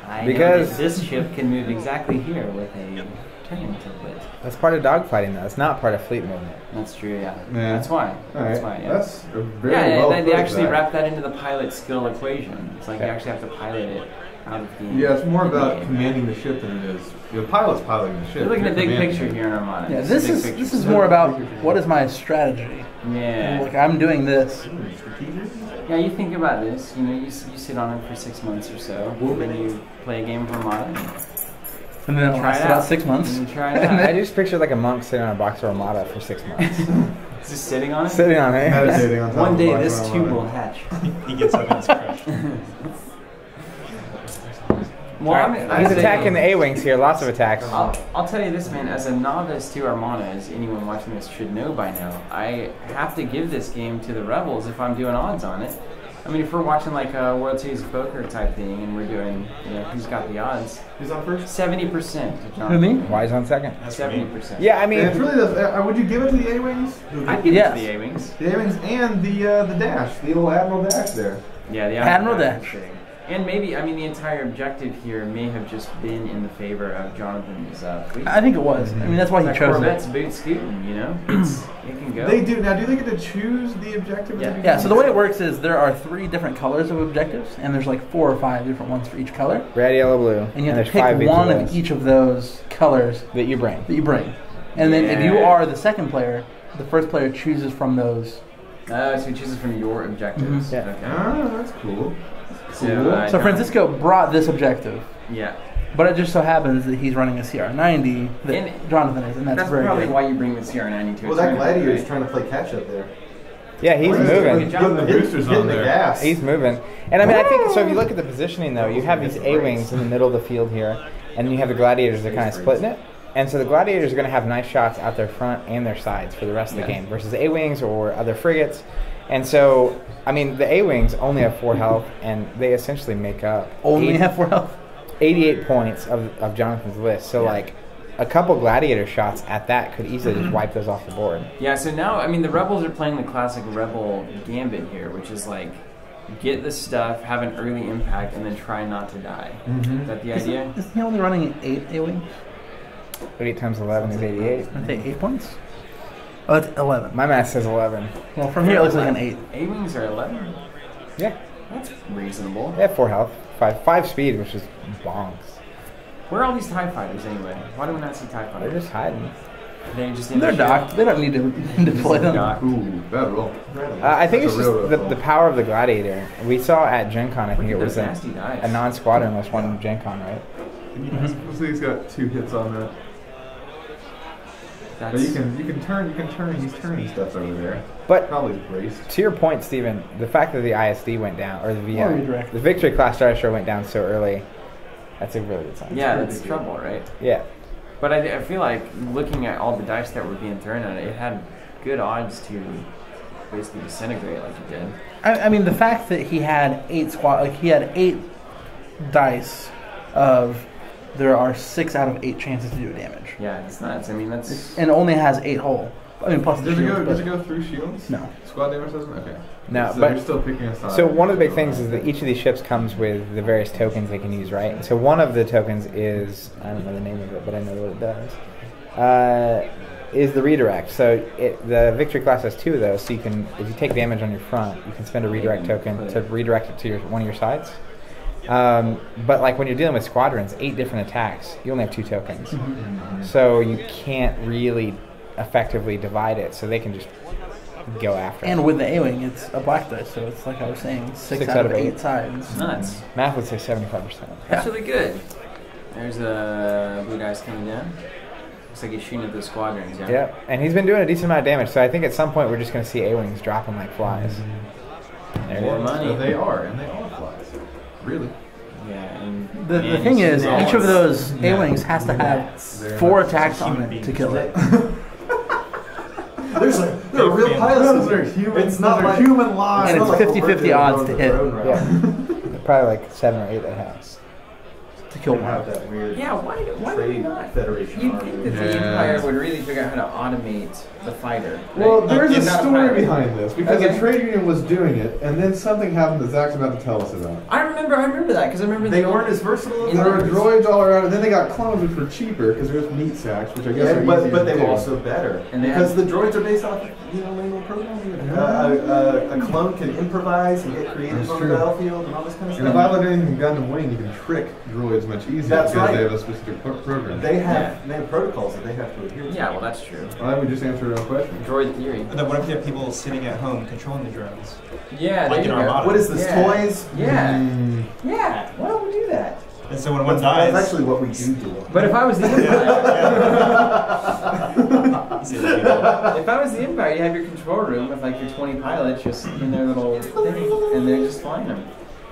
I know Because- that this ship can move exactly here with a turning template. That's part of dogfighting, though. It's not part of fleet movement. That's true. Yeah. Yeah. That's why. All That's right. why. Yeah. That's a very Yeah, well they put, actually that. wrap that into the pilot skill equation. It's like you Yeah. actually have to pilot it out of the Yeah, it's more about game. commanding the ship than it is. The pilot's piloting the ship. You're looking at big commanding picture it. here in Armada. Yeah, It's this big is picture. this is more about what is my strategy. Yeah. Like I'm doing this. Yeah, you think about this. You know, you sit on it for 6 months or so, then you play a game of Armada. And then it Try lasts it about out. 6 months. And you try it I out. just picture like a monk sitting on a box of Armada for 6 months. Just sitting on it. Sitting on it. Meditating on top One of day a box this of tube Armada. will hatch. He gets up and it's crushed. Well, He's attacking the A-wings here. Lots of attacks. I'll tell you this, man. As a novice to Armada, as anyone watching this should know by now, I have to give this game to the Rebels if I'm doing odds on it. I mean, if we're watching like a World Series of Poker type thing, and we're doing, you know, who's got the odds? Who's on first? 70%. Who, me? Why is on second? That's for me. 70%. Yeah, I And it's mean, really the. Would you give it to the A-wings? I'd give Yes. it to the A-wings. The A-wings and the dash, the little Admiral dash there. Yeah, the Admiral Dash. Dash. And maybe, I mean, the entire objective here may have just been in the favor of Jonathan's fleet. I think it was. I mean, that's why he chose Corvette's it. boot scooting, you know? It can go. They do now. Do they get to choose the objective? Yeah. Yeah, so the way it works is there are 3 different colors of objectives, and there's like 4 or 5 different ones for each color. Red, yellow, blue. And you have there's to pick 5 one those of each of those colors that you bring. And then if you Yeah. are the second player, the first player chooses from those. So he chooses from your objectives. Yeah. Okay. Ah, that's cool. So Francisco brought this objective, Yeah. but it just so happens that he's running a CR90 that And Jonathan is, and that's That's very probably good. why you bring the CR90 to Well, a that tournament, gladiator's right? trying to play catch up there. Yeah, he's Good moving. job. Putting the boosters Hitting on the there. gas. He's moving. And I mean, I think, so if you look at the positioning though, you have these A-wings in the middle of the field here, and you have the gladiators that are kind of splitting it. And so the gladiators are going to have nice shots out their front and their sides for the rest of the game versus A-wings or other frigates. And so, I mean, the A-wings only have 4 health, and they essentially make up Only have 4 health. 88 points of Jonathan's list. So, like, a couple gladiator shots at that could easily just wipe those off the board. Yeah, so now, I mean, the Rebels are playing the classic Rebel gambit here, which is like, get the stuff, have an early impact, and then try not to die. Is that the idea? Isn't he only running 8 A-wings? 8 times 11 is 88. I think 8 points? Oh, it's 11. My math says 11. Well, from here it looks like an 8. A-Wings are 11? Yeah. That's reasonable. They have 4 health, 5 speed, which is bonks. Where are all these TIE fighters anyway? Why do we not see TIE They're fighters? just hiding. They're just in They're the docked. They don't need to deploy them. dock. Ooh, bad roll. I think That's it's a just real the power of the gladiator. We saw at Gen Con, I think it Look at was those a nasty dice. non-squadron-less one Gen Con, right? So he's got 2 hits on that. But That's, you can turn. He's turning stuff over there. But Probably braced. to your point, Steven, the fact that the ISD went down, or the Or redirect. the Victory class Starship went down so early, that's a really good sign. yeah, that's trouble, right? Yeah. But I feel like looking at all the dice that were being thrown at it, it had good odds to basically disintegrate like it did. I mean, the fact that he had 8 he had 8 dice of there are 6 out of 8 chances to do damage, Yeah, it's nuts. I mean, that's... and it only has 8 hull. I mean, plus the Does it shields. go? but- Does it go through shields? No. Squad damage doesn't. Okay. No, so but you're still picking a side. so one of the big things is that each of these ships comes with the various tokens they can use, right? And so one of the tokens is, I don't know the name of it, but I know what it does. Is the redirect. So the Victory class has 2 of those. So you can, if you take damage on your front, you can spend a redirect token to redirect it to one of your sides. But like when you're dealing with squadrons, 8 different attacks, you only have 2 tokens. So you can't really effectively divide it. So they can just go after it. And with the A-wing, it's a black dice, so it's like I was saying, 6 out of 8 sides. nuts. Math would say 75%. That's really good. There's a blue dice coming down. Looks like he's shooting at the squadrons, yeah? Yeah, and he's been doing a decent amount of damage. So I think at some point we're just going to see A-wings dropping like flies. There it More is. money. So they are flies. Really? Yeah, and The man, thing you is, see each of those A-wings has to have Very 4 much attacks on human it to beings. kill it. There are real pilots. Those are human. It's not those are like human lives. And it's not like 50-50 we're odds going to the hit. drone route. Yeah. Probably like 7 or 8 that has. To kill Don't have one. that weird Yeah, why do we trade not? federation You'd army. think that the Yeah. Empire would really figure out how to automate the fighter. Well, right? there's Like, a not story pilot. behind this because Okay. the trade union was doing it, and then something happened that Zach's about to tell us about. I remember that because I remember They the weren't as versatile as In There were others. droids all around, and then they got clones which were cheaper because there was meat sacks, which I guess Yeah, are but easier they to were do. also better And they because had- the droids are based off manual programming. A clone can improvise and get creative That's on true. the battlefield and all this kind of And if stuff. I look at anything Gundam Wing, you can trick droids much easier That's because right. they have a specific program. They have protocols that they have to adhere to. Yeah, well, that's true. Well, we just answered our own question. Droid theory. And then what if you have people sitting at home controlling the drones? Yeah, Like there in you go. Armada. What is this, Yeah. toys? Yeah, Mm. yeah. Why don't we do that? And so when one dies, That's actually what we do. But if I was the Empire, you see the people. if I was the Empire, you have your control room with like your 20 pilots just in their little thing, and they're just flying them.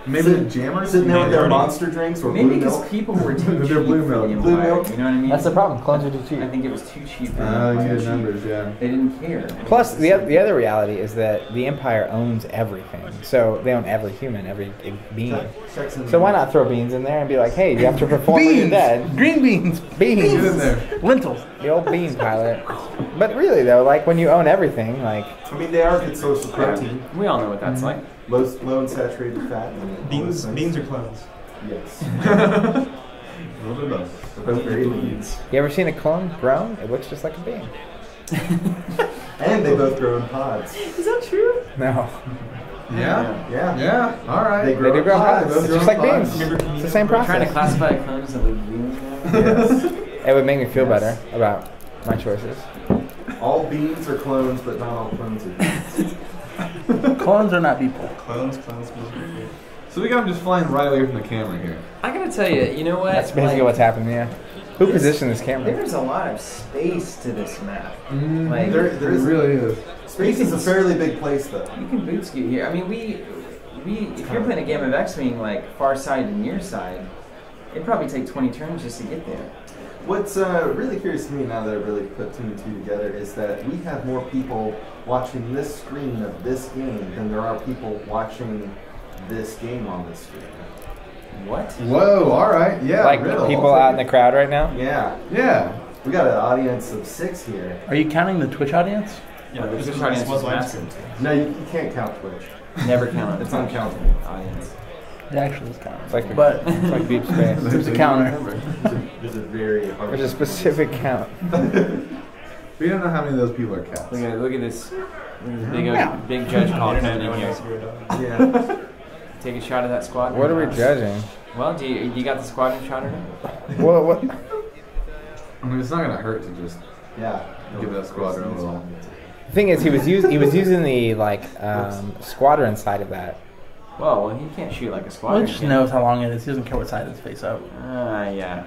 Maybe the jammers? Sitting there with their Maybe. monster drinks or Maybe blue because milk. people were too They're cheap blue for milk. the Blue Empire. milk. You know what I mean? That's the problem. Clones are too cheap. I think it was too cheap for the You Empire. get numbers, yeah. They didn't care. Plus, the other reality is that the Empire owns everything. So they own every human, every being. Checks in So why not throw beans in there and be like, hey, you have to perform when you're Beans! dead. Green beans! Beans! Get in there. Lentils! The old bean pilot. But really, though, like when you own everything, like, I mean, they are a good source of protein. We all know what that's like. Low and saturated fat. And all those things. Beans or clones? Yes. A little bit of both. They're both very beans. You ever seen a clone grown? It looks just like a bean. And they both grow in pods. Is that true? No. Yeah? Yeah. Yeah, alright. They They do grow pods. pods. It's just like beans. Remember It's the same Trying to process. classify a clone as a legume now? Yes. It would make me feel Yes. better about my choices. All beans are clones, but not all clones are beans. Clones are not people. Clones, beans, or So we got him just flying right away from the camera here. I gotta tell you, you know what? That's basically what's happening, yeah. Who positioned this camera? There's a lot of space to this map. Mm, Like, There is really is. Space is a fairly big place, though. You can boot scoot here. I mean, we if you're playing a game of X-Wing, like far side and near side, it'd probably take 20 turns just to get there. What's really curious to me now that I've really put two and two together is that we have more people watching this screen of this game than there are people watching this game on this screen. What? Whoa, alright, yeah. Like really. people out in the crowd right now? Yeah. Yeah. We got an audience of 6 here. Are you counting the Twitch audience? Yeah, This this is audience was is live massive. stream. No, you can't count Twitch. Never count it. It's uncountable. Audience. It actually is counting. It's like, But it's like deep space. there's a counter. There's a very hard. There's a specific count. We don't know how many of those people are cats. Look at this. Look at big judge call coming in here. Yeah. Take a shot of that squadron. What are we judging? Well, do you got the squadron shot or not? What? I mean, it's not gonna hurt to just Yeah. give that squadron a little. The thing is, he was using the squadron side of that. Well, he can't shoot like a Well, squadron. he just can knows how long it is. He doesn't care what side it's face up. Yeah.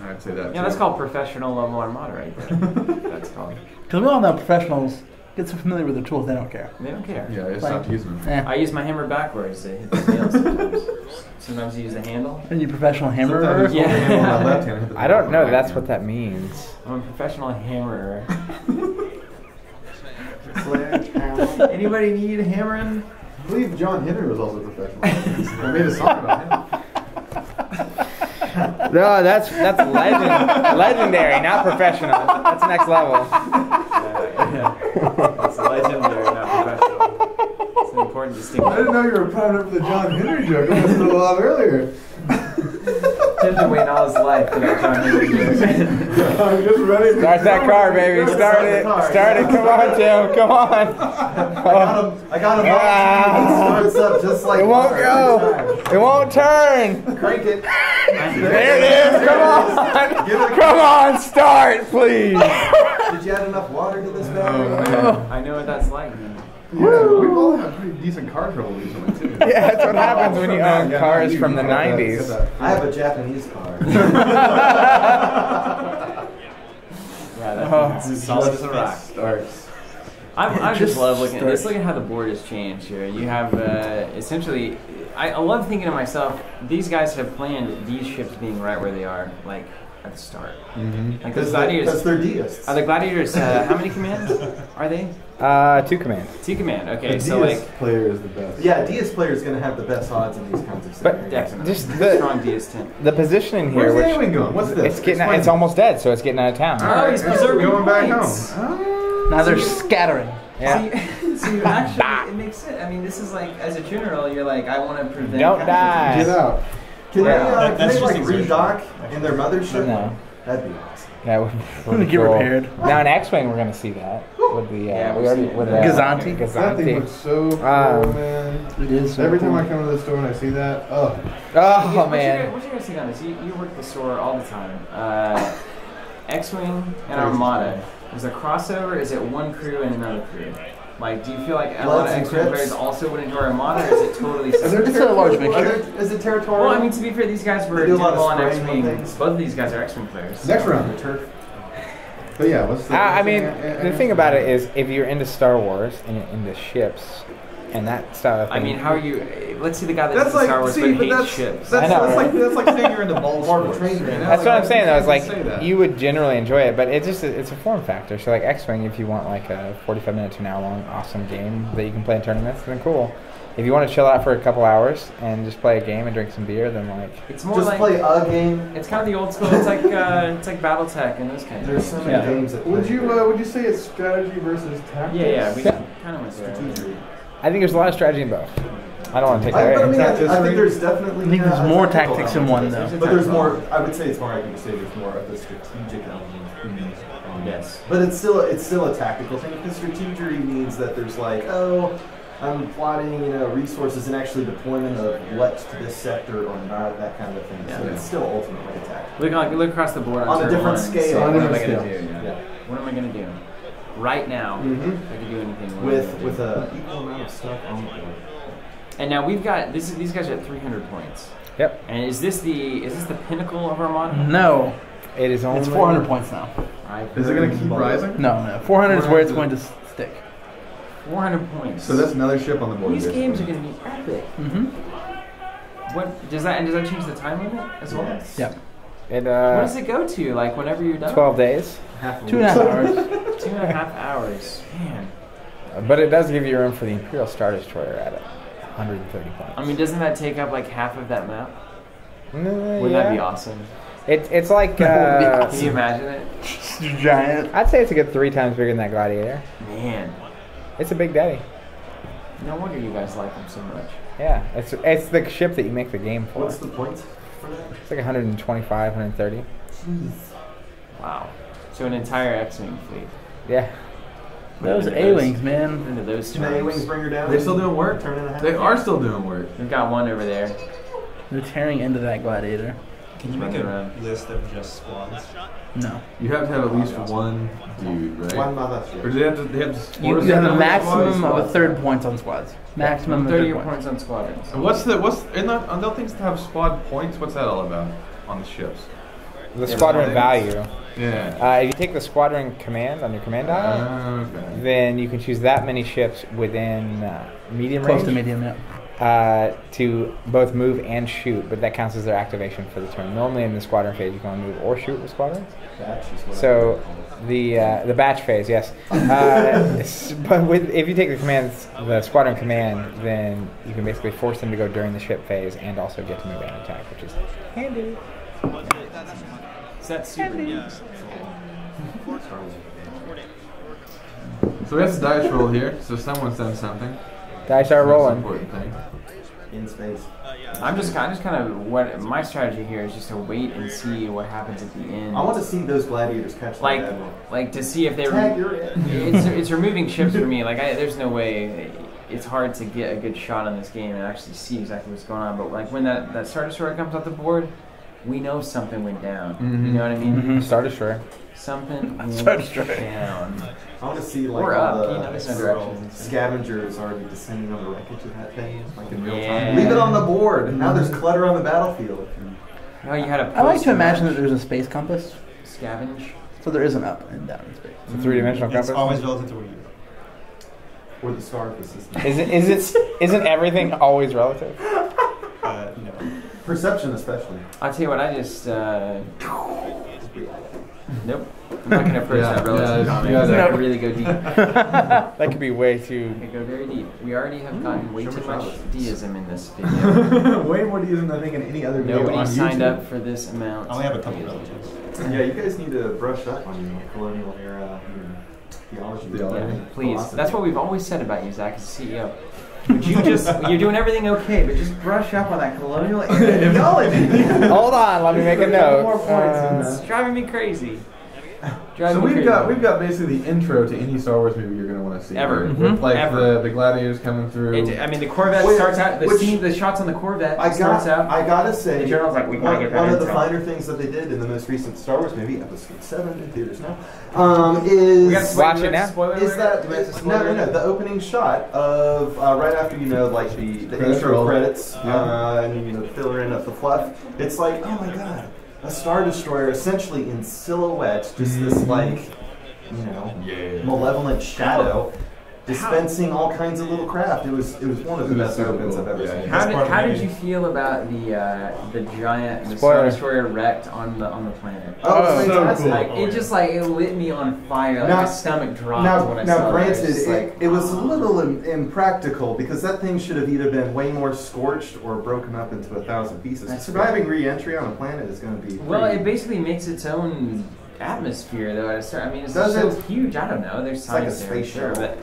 I'd say that. Yeah, that's called professional level Armada right there. That's called. Because we all know professionals get so familiar with their tools, they don't care. They don't care. Yeah, it's Like- not using them. I use my hammer backwards to hit the nails sometimes. Sometimes you use the handle. Are you a professional hammerer? Sometimes Yeah. hold the hand on my left hand, hit the I don't ball know. with my That's right what that means. I'm a professional hammerer. Sledgehammer. Anybody need a hammering? I believe John Henry was also a professional. I made a song about him. No, that's legendary, not professional. That's next level. It's legendary, not professional. It's an important distinction. I didn't know you were proud of the John Henry joke. I listened to a lot earlier. Tim's been waiting all his life for that John Henry joke. I'm just ready to Start that car, baby. Start it. Start it. Come on, Tim. Come on. I got him. Ah. It starts up just like It won't water go. every time. It won't turn. Crank it. There it is. Come on. Come on. Start, please. Did you add enough water to this battery? I know what that's like, man. Yeah, we've all had pretty decent car trouble recently, too. Yeah, that's what happens when you own cars from the 90s. I have a Japanese car. Yeah, that's as solid as a rock. I just love looking at this. Look at how the board has changed here. You have essentially. I love thinking to myself, these guys have planned these ships being right where they are, like at the start. Mm-hmm. Like the gladiators. Because they're deists. Are the gladiators? How many commands are they? 2 command. 2 command. Okay, The so deist like player is the best. Yeah, deist player is going to have the best odds in these kinds of But scenarios. definitely just the strong DS 10. the positioning here, Where's the which A-wing going? What's this? it's getting Explain it's it. almost dead, so it's getting out of town. Oh, he's Alright, preserving going back points. home. Now they're scattering. Yeah. So you actually, it makes sense. I mean, this is like, as a general, you're like, I want to prevent. Don't casualties. die. Get out. Can Yeah, they, that's can they just like exertion. redock in their mothership? No. That'd be awesome. That would be I'm gonna pretty get cool. repaired. Now in X-Wing, we're gonna see that with the Yeah, we we've already seen it. with the Gazanti. That thing looks so cool, man. It is. Every time I come to the store and I see that, oh. Oh man. What's your guys' take on this? You work the store all the time. X-Wing and Armada. Is a crossover? Is it one crew and another crew? Like, do you feel like a lot of Bloods and X-Wing Crips? players also would enjoy Armada, or is it totally separate? It's a large mixture. Is it territorial? Well, I mean, to be fair, these guys were They do a lot doing of well on spraying X-Wing. and things. Both of these guys are X-Wing players. Next so- round. the turf. But yeah, what's the... I mean, the thing about it is, if you're into Star Wars and you're into ships and that style of thing, I mean, how are you? Let's see the guy that's That's into like, Star Wars see, but but hates that's, ships. that's, I know, that's, right? like, that's like saying you're into ball More of a sports. trainer. you know? that's what I'm Like, saying though. Is you like can't say that. you would generally enjoy it, but it's a form factor. So like X-Wing, if you want like a 45-minute to an hour long awesome game that you can play in tournaments, then cool. If you want to chill out for a couple hours and just play a game and drink some beer, then like It's more Just like play a game. it's kind of the old school. It's like BattleTech and those kinds of There's things. so many Yeah. games that Would play. you say it's strategy versus tactics? Yeah, we Yeah. kind of went there. I think there's a lot of strategy in both. I don't want to take But I that. mean, I think there's definitely. I think there's a more tactical tactics in element. one, though. But there's more. I would say it's more accurate to say there's more of a strategic element. Yes. But it's still a tactical thing because strategery means that there's like, oh, I'm plotting, resources and actually deployment of what to this sector or not, that kind of thing. Yeah. So it's still ultimately a tactical. Look across the board On a turn different one, scale. say, On a what am I different going to do? Yeah. What am I going to do? Right now, Mhm. if I could do anything. what am I gonna With do? a equal amount of stuff on the board. And now we've got these guys are at 300 points. Yep. And is this the pinnacle of Armada? No, It is only it's 400 points now. Is it going to keep rising? No, 400 is where it's going to stick. 400 points. So that's another ship on the board. These basically. games are going to be epic. Mm-hmm. What does that change the time limit as well? Yes. Yeah. It What does it go to? Like whenever you're done? 12 days, Half a 2.5 hours. 2.5 hours. Man. but it does give you room for the Imperial Star Destroyer at 130 points. I mean, doesn't that take up like half of that map? Wouldn't yeah. that be awesome? It's like Can you imagine it? Giant. I'd say it's a good 3 times bigger than that Gladiator. Man. It's a big daddy. No wonder you guys like them so much. Yeah, it's the ship that you make the game for. What's the points for that? It's like 125, 130. Wow. So an entire X-Wing fleet. Yeah. Those A-Wings, man. Into those Can the A-Wings terms. bring her down? They still doing work? Turn it in half? They are still doing work. We've got one over there. They're tearing into that Gladiator. Can you make Running a around. list of just squads? No. You have to have at least one dude, right? One mother. Or do they have to? They have to You score have a number of maximum of squads? a third points on squads. Maximum of 30 30 points. points on squadrons. And what's in that? On those things to have squad points. What's that all about on the ships? The squadron value. Yeah. If you take the squadron command on your command dial, Okay. then you can choose that many ships within medium Close range to medium, yeah. to both move and shoot, but that counts as their activation for the turn. Normally in the squadron phase, you can only move or shoot with squadrons. Batch is what So I the batch phase, yes. But if you take the squadron command, then you can basically force them to go during the ship phase and also get to move and attack, which is handy. So that's super neat. So we have the dice roll here. So someone's done something. Dice are That's the rolling. important thing. in space. I'm just kind of what my strategy here is just to wait and see what happens at the end. I want to see those gladiators catch like that admiral. like to see if they Tag, you're in. it's removing ships for me. Like there's no way. It's hard to get a good shot on this game and actually see exactly what's going on. But like when that Star Destroyer comes off the board, we know something went down. Mhm. You know what I mean? Mm-hmm. Star Destroyer. Something Star went Destroyer. down. I want to see like Or all up. the You know, there's no direction. scavengers already descending on the wreckage of that thing, like in real Yeah. time. Leave it on the board. Now there's clutter on the battlefield. No, you had a. I like to imagine that post-match there's a space compass, scavenge. so there is an up and down in space. It's a three-dimensional It's compass. always relative to where you are. Or the star of the system. Isn't everything always relative? No. Perception, especially. I'll tell you what. I just. Nope. I'm not gonna approach that relative comment. yeah, That no. could really go deep. That could be way too. It could go very deep. We already have gotten way Show too me much Charlotte. deism in this video. Way more deism than I think in any other video Nobody on signed YouTube. up for this amount. I only have a couple Deism. relatives. Yeah, you guys need to brush up on your colonial era theology. Theology. Yeah, please. Philosophy. That's what we've always said about you, Zach, as CEO. Would you just, you're doing everything okay, but just brush up on that colonial era theology. Hold on, let me make a note. More points It's driving me crazy. So Driving me we've crazy. got basically the intro to any Star Wars movie you're gonna want to see. Ever. right? Mhm. With like Ever. the gladiators coming through. I mean, the Corvette Wait, starts out, which- the shots on the Corvette I starts out. gotta say, The journal's like, we gotta get that one of the intel. finer things that they did in the most recent Star Wars movie, Episode 7 in theaters now, We gotta is spoil- Watch do we it have now. to spoil is alert? that Do we have to spoil no, alert? the opening shot of right after like the Credits intro roll. credits Yeah. and the filler in of the fluff. It's like, oh my god, a Star Destroyer essentially in silhouette, just this like Yeah. malevolent shadow. Dispensing all kinds of little craft. It was one of the It was best super opens cool. I've ever Yeah, seen. yeah. How That's part of the did movie. you feel about the giant the Spoiler. Star Destroyer wrecked on the planet? Oh, Oh, it's so fantastic. cool. Like it just like it lit me on fire. Like Now- my stomach dropped when I Now, saw granted, it. It's like, it was a little impractical because that thing should have either been way more scorched or broken up into 1,000 pieces. That's Surviving re-entry on a planet is going to be well, pretty- it basically makes its own atmosphere, though. I mean, it's Does so it? huge. I don't know. There's It's like a science there, space sure, shuttle. but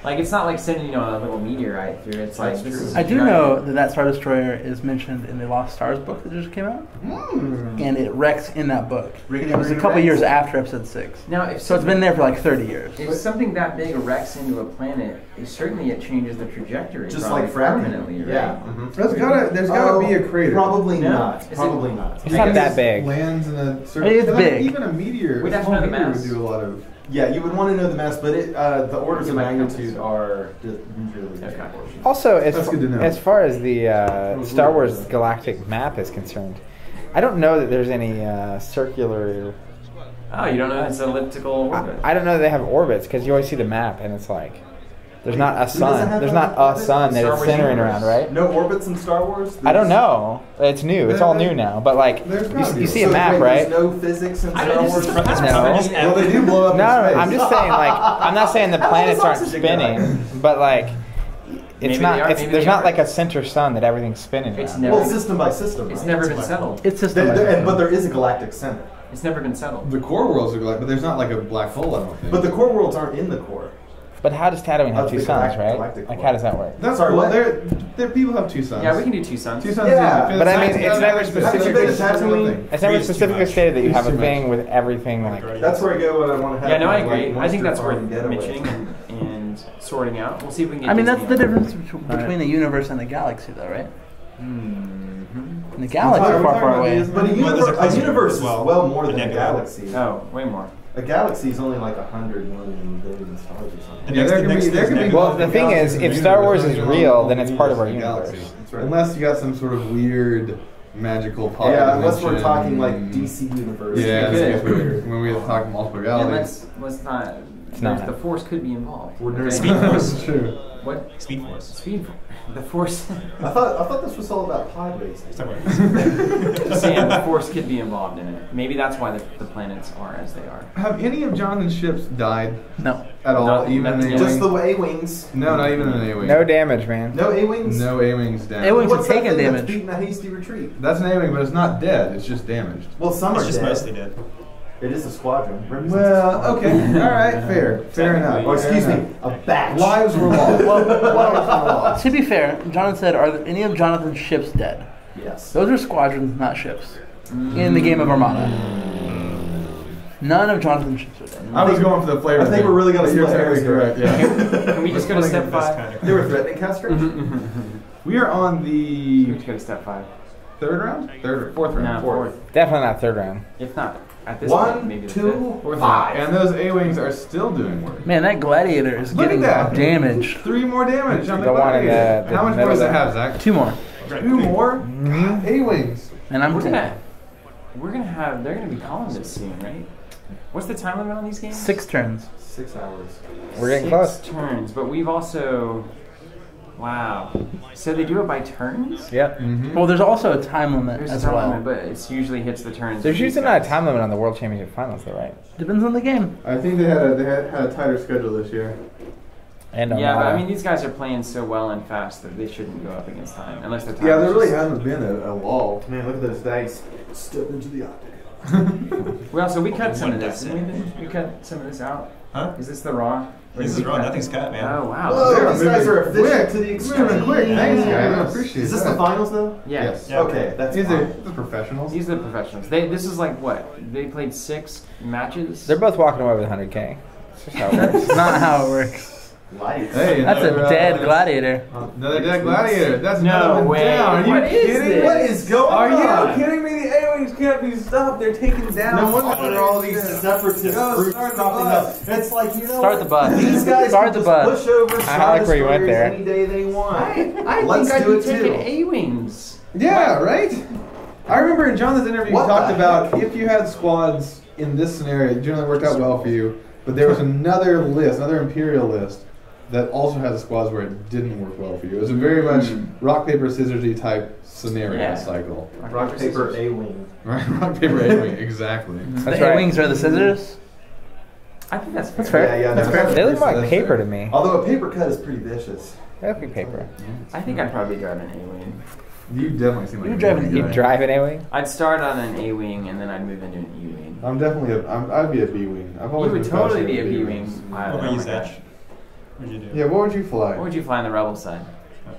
Like it's not like sending a little meteorite through. It's like this is. I do know that Star Destroyer is mentioned in the Lost Stars book that just came out, and it wrecks in that book. It was a couple years after Episode 6. Now, So it's been there for like 30 years. If something that big wrecks into a planet, certainly it changes the trajectory. Just probably like fracking. permanently, right? Yeah. There's gotta be a crater. Probably No. not. Is it- Probably not. It's not that big. Lands in a certain. It's big. Even a meteor. We'd a have to small know the meteor mass. would do a lot of. Yeah, you would want to know the mass, but the orders of Get my magnitude compass. are really Okay. disproportionate. Also, That's good to know. as far as the Star Wars galactic map is concerned, I don't know that there's any circular. Oh, you don't know it's elliptical orbit. I don't know that they have orbits because you always see the map and it's like there's not a doesn't sun. have There's an not a orbit? sun that Star it's Wars centering universe. around, right? No orbits in Star Wars? I don't know. It's new. It's all new now. But like There's gotta be. you see a So map, wait, right? There's no physics in I Star mean, this Wars? is No. Well, they do blow up No, in space. I'm just saying like I'm not saying the How planets does aren't oxygen get out? spinning, but like Maybe it's they not. are, It's, maybe there's they not aren't. like a center sun that everything's spinning It's around. never. Well, system by system. It's right? never been settled. It's system. But there is a galactic center. It's never been settled. The core worlds are like, but there's not like a black hole. I don't think. But the core worlds aren't in the core. But how does Tatooine have Of two the suns, right? galactic Like core. how does that work? that's Sorry, cool. what? There people have two suns. Yeah, we can do two suns. Two suns. Yeah, but I mean, it's never Haven't you specifically. been to Tatooine? It's never Three is too specifically much. stated that you Three's have a too thing with everything like. That's where I go when I want to have Yeah, no, I my, agree. like, I think that's monster worth farm getaway. mentioning and sorting out. We'll see if we can get I mean, that's Disney the on. difference between a universe and a galaxy, though, right? Mhm. And the galaxy is far, far away. But a Well, there's a universe, cluster universe is as well, well more the than a nebula. galaxy. Oh, way more. A galaxy is only like 100 million billion stars or something. Yeah, there can be. Well, the thing is, if Star Wars is real, then it's part of our Galaxy. universe. That's right. Unless you got some sort of weird magical pocket Yeah, unless we're dimension. talking like DC universe. Yeah, Good. that's weird. When we talk multiple And galaxies. let's not. It's not. The Force could be involved. We're Okay? doing Speed Force. That's true. What? Speed Force. Speed. The Force. I thought this was all about pod racing. Just saying, the Force could be involved in it. Maybe that's why the planets are as they are. Have any of Jonathan's ships died No. at all? Not- Even nothing in yet. Just the A-wing? A-wings. No, not even in an A-wing. No damage, man. No A-wings? No A-wings down. A-wings What's have that taken thing that's damage. beating a hasty retreat? That's an A-wing, but it's not dead. It's just damaged. Well, some It's are just dead. mostly dead. It is a squadron. Represents a Well, squadron. okay. All right. Fair enough. Oh, excuse Fair me, enough. a batch. Lives were lost. Well, to be fair, Jonathan said, are there any of Jonathan's ships dead? Yes. Those are squadrons, not ships. In the game of Armada. None of Jonathan's ships are dead. I was going for the flavor. I think thing. we're really gonna You're split hairs technically here. correct. Yeah. Can we just go to step 5? They were threatening castration? We are on We the just go to step 5. third round, fourth round. No, fourth. Definitely not third round. If not, at this point, maybe the 1, 2, fifth. 5. And those A-wings are still doing work. Man, that gladiator is Look at getting that. damaged. 3 more damage on the The one in gladiator. the How much middle more does it there. have, Zach? 2 more. 2 more? A-wings. And I'm We're dead. gonna have. They're gonna be calling this soon, right? What's the time limit on these games? 6 turns. 6 hours. We're getting 6 close. turns, but we've also. Wow. So they do it by turns? Yep. Mm-hmm. Well, there's also a time limit There's as a time well. limit, but it usually hits the turns. There's of these usually not a guys. time limit on the World Championship Finals, though, right? Depends on the game. I think they had a tighter schedule this year. And Yeah, but Armada. I mean, these guys are playing so well and fast that they shouldn't go up against time, unless they're. Yeah, there really hasn't been a lull. Man, look at those dice. Step into the octagon. Well, so we cut some of One this. dice Didn't we cut some of this out. Huh? Is this the raw? Or This did is we raw. cut- Nothing's cut, man. Oh wow. Whoa, these guys are efficient quick. to the extreme. Moving quick. Thanks, guys. I appreciate Is this that. the finals, though? Yeah. Yes. Yeah. Okay, that's These are fine. the professionals. These are the professionals. This is like what? They played 6 matches. They're both walking away with 100K. That's just how it works. That's not how it works. Life. Hey, That's a another, dead gladiator. Another dead gladiator. That's No another one way. down. Are you What is kidding? this? What is going Are on? you kidding me? The A-wings can't be stopped. They're taken down. No wonder there are all these separatist Go, groups start the popping bus. up. It's like, you know Start what? the bus. These guys Start can the just bus. push over I Star like where you went Destroyers there. any day they want. I Let's think do I'd it be taking too. A-wings. Yeah, right? I remember in Jonathan's interview, What he talked the about if you had squads in this scenario, it generally worked out well for you, but there was another list, another Imperial list, that also had squads where it didn't work well for you. It was a very much rock, paper, scissors-y type scenario Yeah. cycle. Rock, paper, A-wing. Right? Rock, paper, A-wing, exactly. That's the right. A-wings are the scissors. I think that's fair. That's fair. Yeah, That's no, fair. They look more like That's paper fair. to me. Although a paper cut is pretty vicious. They look like paper. I think I'd probably drive an A-wing. You definitely seem like You drive an You A-wing. drive an A-wing? I'd start on an A-wing and then I'd move into an E-wing. I'm definitely I'd be a B-wing. I've You always would been totally be a fascinated with B-wing B-wings. pilot. What about Oh you, my Zach? gosh. What'd you do? Yeah, what would you fly? What would you fly on the rebel side?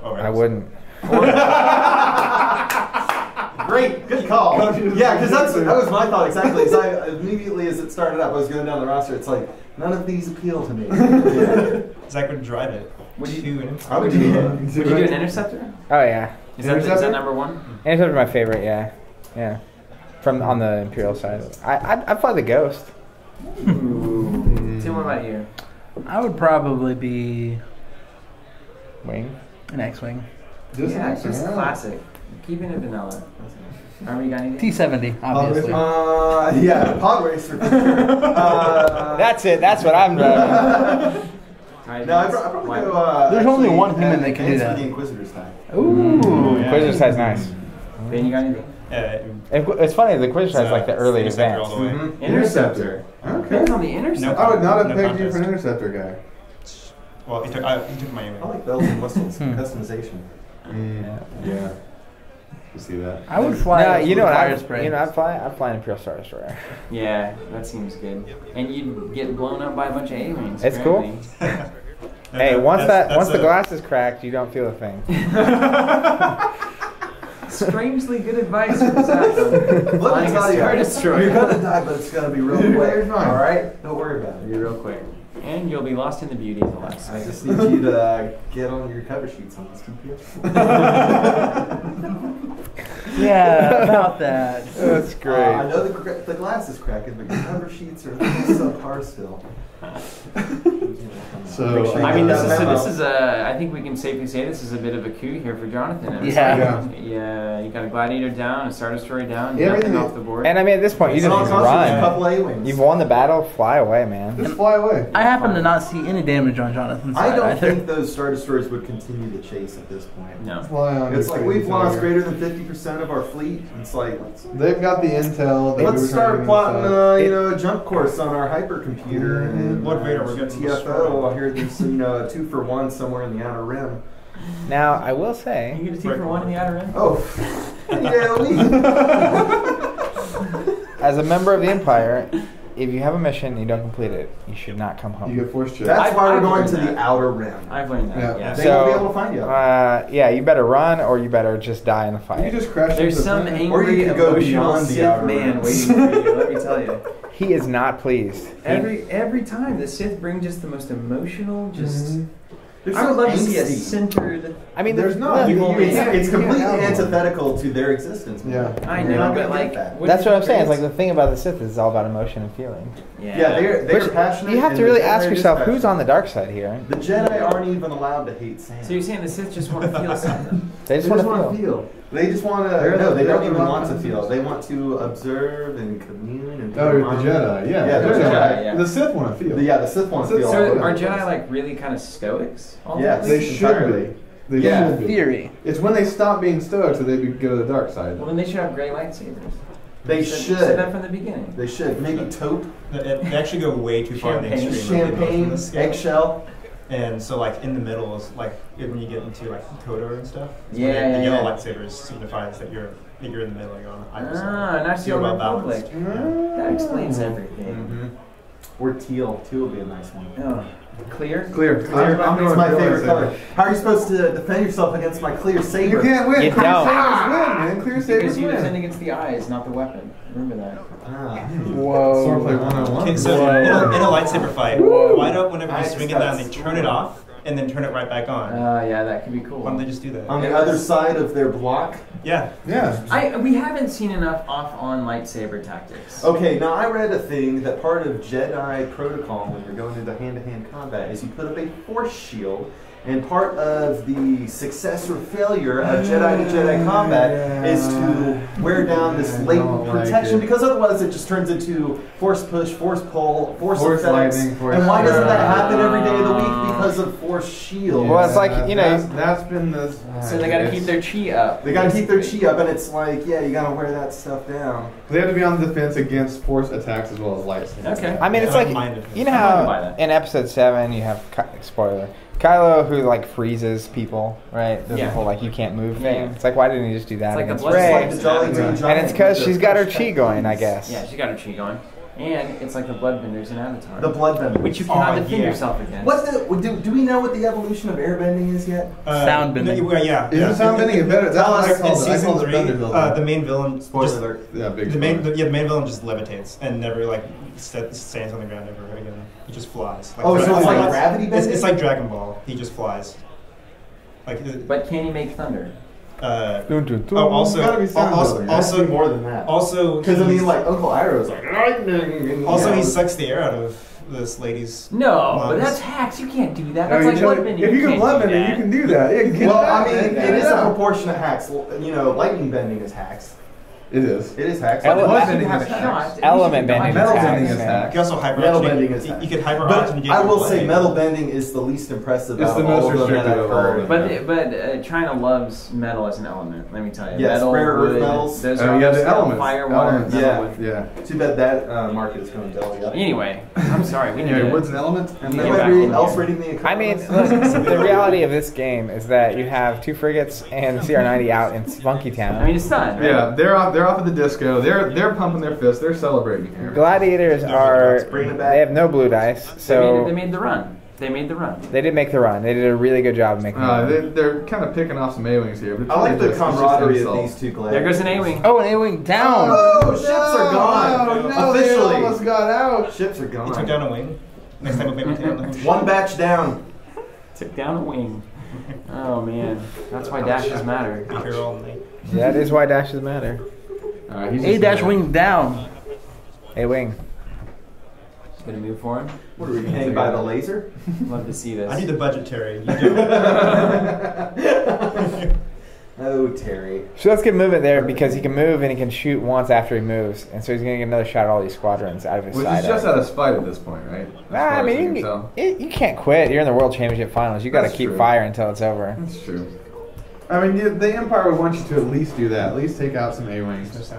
Oh, right. I wouldn't. Great, good call. Yeah, because that was my thought exactly. Because I immediately, as it started up, I was going down the roster. It's like none of these appeal to me. Yeah. Zach would drive it. Would you? I would do that. Would you do an interceptor? Oh yeah. Is that number one? Interceptor's my favorite. Yeah, yeah. From on the Imperial side, I'd fly the Ghost. Ooh. Tim, what about you? I would probably be Wing. an X-wing. Just classic. Keeping it vanilla. Are we got anything? T-70, obviously. Yeah, pod racer. That's it. That's what I'm driving. No, I'd probably go. There's only one human that can do Advance that. for the Inquisitor's time. Ooh. Yeah. Inquisitor side's nice. Ben, you got anything? It's funny. The Inquisitor side's like the early Interceptor advance. all the way. Mhm. Interceptor. Okay. Ben's on the interceptor. I would not have No pegged you contest. for an interceptor guy. Well, he took Miami. I like bells and whistles, customization. Yeah. You see that? I would fly. No, up you know with what? fire spray. I'd fly an Imperial Star Destroyer. Yeah, that seems good. And you'd get blown up by a bunch of A-wings. It's cool. apparently. Hey, once That's the a- glass is cracked, you don't feel a thing. Strangely good advice from Zach. Let me Flying a tell Star you, Destroyer. you're gonna die, but it's gonna be real quick. You're fine. All right, don't worry about it. Be real quick. And you'll be lost in the beauty of the last I second. just need you to get on your cover sheets on this computer. Yeah, about that. That's great. I know the glass is cracking, but your cover sheets are subpar still. So, Make sure you I mean, get that memo. this is a. I think we can safely say this is a bit of a coup here for Jonathan. It's Yeah. like, yeah, you got a Gladiator down, a Star Destroyer down, Yeah, nothing everything- off the board. And I mean, at this point, you It's just all need to cost you a run. couple A-wings. You've won the battle. Fly away, man. just fly away. I happen to not see any damage on Jonathan's side I don't either. think those Star Destroyers would continue to chase at this point. no. Fly on. It's your like crazy we've lost tiger. greater than 50% of our fleet. It's like They've got the intel. They let's were start trying plotting, to a jump course on our hypercomputer and Lord Vader, we're getting TFO. destroyed. I hear there's some 2-for-1 somewhere in the outer rim. Now, I will You say, get a 2-for-1 in the outer rim? Oh, yeah, as a member of the Empire, if you have a mission and you don't complete it, you should not come home. You get force check. that's why we're I've going learned to that. the outer rim. I've learned that. Yeah. Yeah. They So, won't be able to find you. yeah, you better run or you better just die in the You fight. just crash There's into some the angry, Or you could go emotional beyond the Sith outer man rim. waiting for you. Let me tell you. He is not pleased. Every time the Sith bring just the most emotional, just. They're I would so love to see a angsty. centered. I mean, There's not. It's completely Yeah. antithetical to their existence. Yeah. I You're know, not but gonna like, get that. That's what I'm saying. It's like the thing about the Sith is it's all about emotion and feeling. Yeah, they're Which passionate. you have and to the really Jedi ask is yourself, who's passionate. on the dark side here? The Jedi aren't even allowed to hate Sam. So you're saying the Sith just want to feel something? They just want to feel. They just want to. They're No, the- they they're don't the even wrong want to ones. feel. They want to observe and commune and. Oh, the Jedi. Yeah. Yeah, the the Jedi, yeah. The Sith want to feel. Yeah, the Sith want to feel. So all are over. Jedi like really kind of stoics? Yes. They should entirely. be. They Yeah. should be. Theory. It's when they stop being stoic so they go to the dark side. Well, then they should have gray lightsabers. They You said that should. from the beginning. They should. Maybe taupe, They actually go way too far in the Champagne. extreme. They go from champagne, the scale. eggshell. And so, like, in the middle is like when you get into like Kotor and stuff. it's Yeah, when the yeah, yellow yeah. lightsabers signifies that you're in the middle. You're on the opposite. Ah, nice So you're Old well Republic. balanced. That explains everything. Mm-hmm. Or teal. Teal would be a nice one. Oh, clear? Clear. It's going my clear favorite lightsaber. color. How are you supposed to defend yourself against my clear saber? You can't win. You Clear don't. sabers win, man. Clear sabers Because you defend win. against the eyes, not the weapon. Remember that. Ah. Whoa. Swordplay 101. Okay, so Whoa. in a lightsaber fight, Whoa. why don't whenever you Eyes swing it got down, they turn it off and then turn it right back on? Yeah, that could be cool. Why don't they just do that? On the other side of their block. Yeah. Yeah. We haven't seen enough off-on lightsaber tactics. Okay, now I read a thing that part of Jedi protocol when you're going into hand-to-hand combat is you put up a force shield, and part of the success or failure of Jedi to Jedi combat is to wear down this latent protection, because otherwise it just turns into force push, force pull, force effects. lightning, force And why doesn't that strike. happen every day of the week? Because of force shield. Well, it's like, you know- That's been the. So they gotta keep their chi up. They gotta keep their chi up, and it's like, yeah, you gotta wear that stuff down. They have to be on the defense against force attacks as well as lightsabers. Okay. I mean, it's Yeah, like, minded. you know I'm by how that. in episode 7 you have, spoiler, Kylo who like freezes people, right? There's Yeah. the whole like you can't move Yeah. thing. It's like, why didn't he just do that It's like against the blood Rey? slice. Like the Jolly Green And Giant it's because with she's the got her push chi back going, I keys. guess. Yeah, she got her chi going. And it's like the bloodbenders in Avatar. The bloodbender. Which you cannot defend yourself against. What's do we know what the evolution of airbending is yet? Sound bending. Yeah. Is it sound bending? It better. Tell us. In season 3, the the main villain. Spoiler alert. Yeah, big. The main villain just levitates and never like stands on the ground ever again. He just flies. So it's like gravity bending? It's like Dragon Ball. He just flies. But can he make thunder? Also more than that. Also, because I mean, like Uncle Iroh's like lightning. Also, he sucks the air out of this lady's. No, lungs. but that's hacks. You can't do that. That's like bloodbending. If you can bloodbending, you can do that. Yeah, well, I mean, it is a proportion of hacks. You know, lightning bending is hacks. It is. It is hacks. Element bending. Metal bending is You hacks. can also hyper. Metal bending is hacks. You could hyper. But I will say, metal bending is the least impressive. It's out the of most all of them that restricted I've of all of heard. them. But China loves metal as an element. Let me tell you. Yes, metal, rare earth wood, metals. Those Oh, are yeah, the still elements. fire, water, Elements. metal, Yeah. wood. Yeah. Too bad that market is going to belly up. Anyway, I'm sorry. We need Anyway, to. wood's an element. And Yeah. then Anybody else reading the I mean, economist? look, the reality of this game is that you have 2 frigates and the CR-90 out in Funky Town. I mean, it's done. Right? Yeah, they're off at the disco. They're pumping their fists. They're celebrating here. Gladiators are. Bringing it back. They have no blue dice, They so made the run. They made the run. they did make the run. They did a really good job of making the run. They're kind of picking off some A-wings here. But I like the it's just camaraderie of insult. these two gladiators. There goes an A-wing. Oh, an A-wing down! Oh, ships are gone. No, they Officially. almost got out. Ships are He took gone. down a wing. Next time we'll maybe take down the whole ship. One batch down. Took down a wing. Oh man, that's why dashes matter. Be here all night. That is why dashes matter. He's A just dash gonna- wing down. A-wing. Gonna move for him. What are we hanging by the laser? Love to see this. I need the budgetary. You do. Oh, Terry. So let's get movement there because he can move and he can shoot once after he moves, and so he's gonna get another shot at all these squadrons out of his Which side. is just out of spite at this point, right? As Nah, far I as mean, can tell. you can't quit. You're in the World Championship Finals. You got to That's keep true. fire until it's over. That's true. I mean, the Empire would want you to at least do that. At least take out some A-wings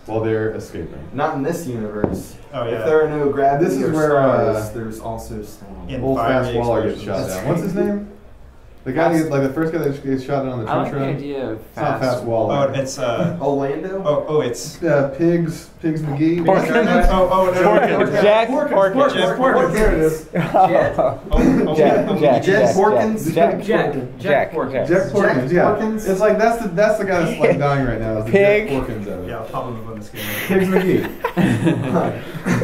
while they're escaping. Not in this universe. Oh, yeah. If there are no gravity This is or where, stars, there's also sound. In Old fire Fast Waller gets shot explosions. down. What's his name? The guy, like the first guy that gets shot down on the I like trench the run. idea of It's not Fast Oh, Waller. it's Orlando? it's Pigs McGee. Porkins. Jack Porkins. There it is. Jet Porkins? Jack. Jack Porkins, yeah. Porkins? It's like that's the guy that's like dying right now. Is the Pig. Jack Porkins of it. Yeah, I'll probably move on this game. Pigs McGee.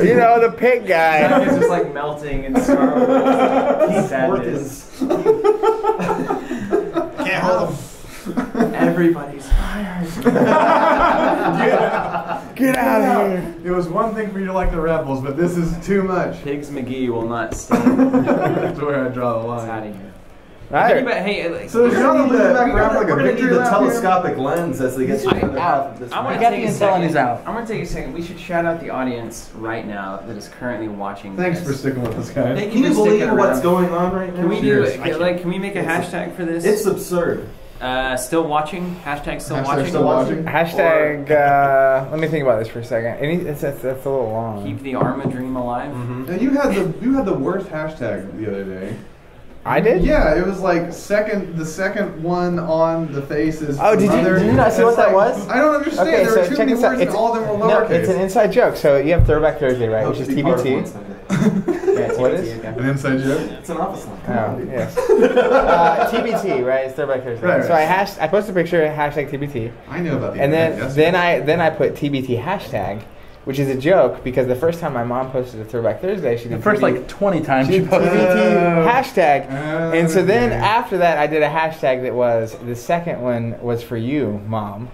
You know, the pig guy. It's just like melting in Star Wars. Sadness. Can't hold him. Everybody's fired. Get out of here. It was one thing for you to like the Rebels, but this is too much. Pigs McGee will not stand. That's where I draw the It's out line. of here. Right. But hey, like, So you're not looking back around like a We're going to need victory the lap here? telescopic lens as they get to the other half of this I want We to got take the a intel second. and he's out. I'm going to take a second. We should shout out the audience right now that is currently watching Thanks this. for sticking with us, guys. Thank Can you for sticking believe what's around. going on right now? Can we do Cheers. can we make a hashtag for this? It's absurd. Still watching. Hashtag still Hashtag watching. still watching. Hashtag, let me think about this for a second. That's a little long. Keep the Arma dream alive. And you had the worst hashtag the other day. I did? Yeah, it was like the second one on the face is. Oh, did you not see It's what that like- was? I don't understand. Okay, There so were too check many this out. words and all of them were No, lowercase. it's an inside joke. So you have Throwback Thursday, right? Which is TBT. What is? An inside joke. It's an office line. Oh, yes. TBT, right? It's Throwback Thursday. Right, So I posted a picture hashtag TBT, I know about the and internet, then yes. I put TBT hashtag, which is a joke because the first time my mom posted a Throwback Thursday, she did The first TBT like 20 times she she did posted. TBT hashtag, and so then Okay. after that I did a hashtag that was the second one was for you, Mom.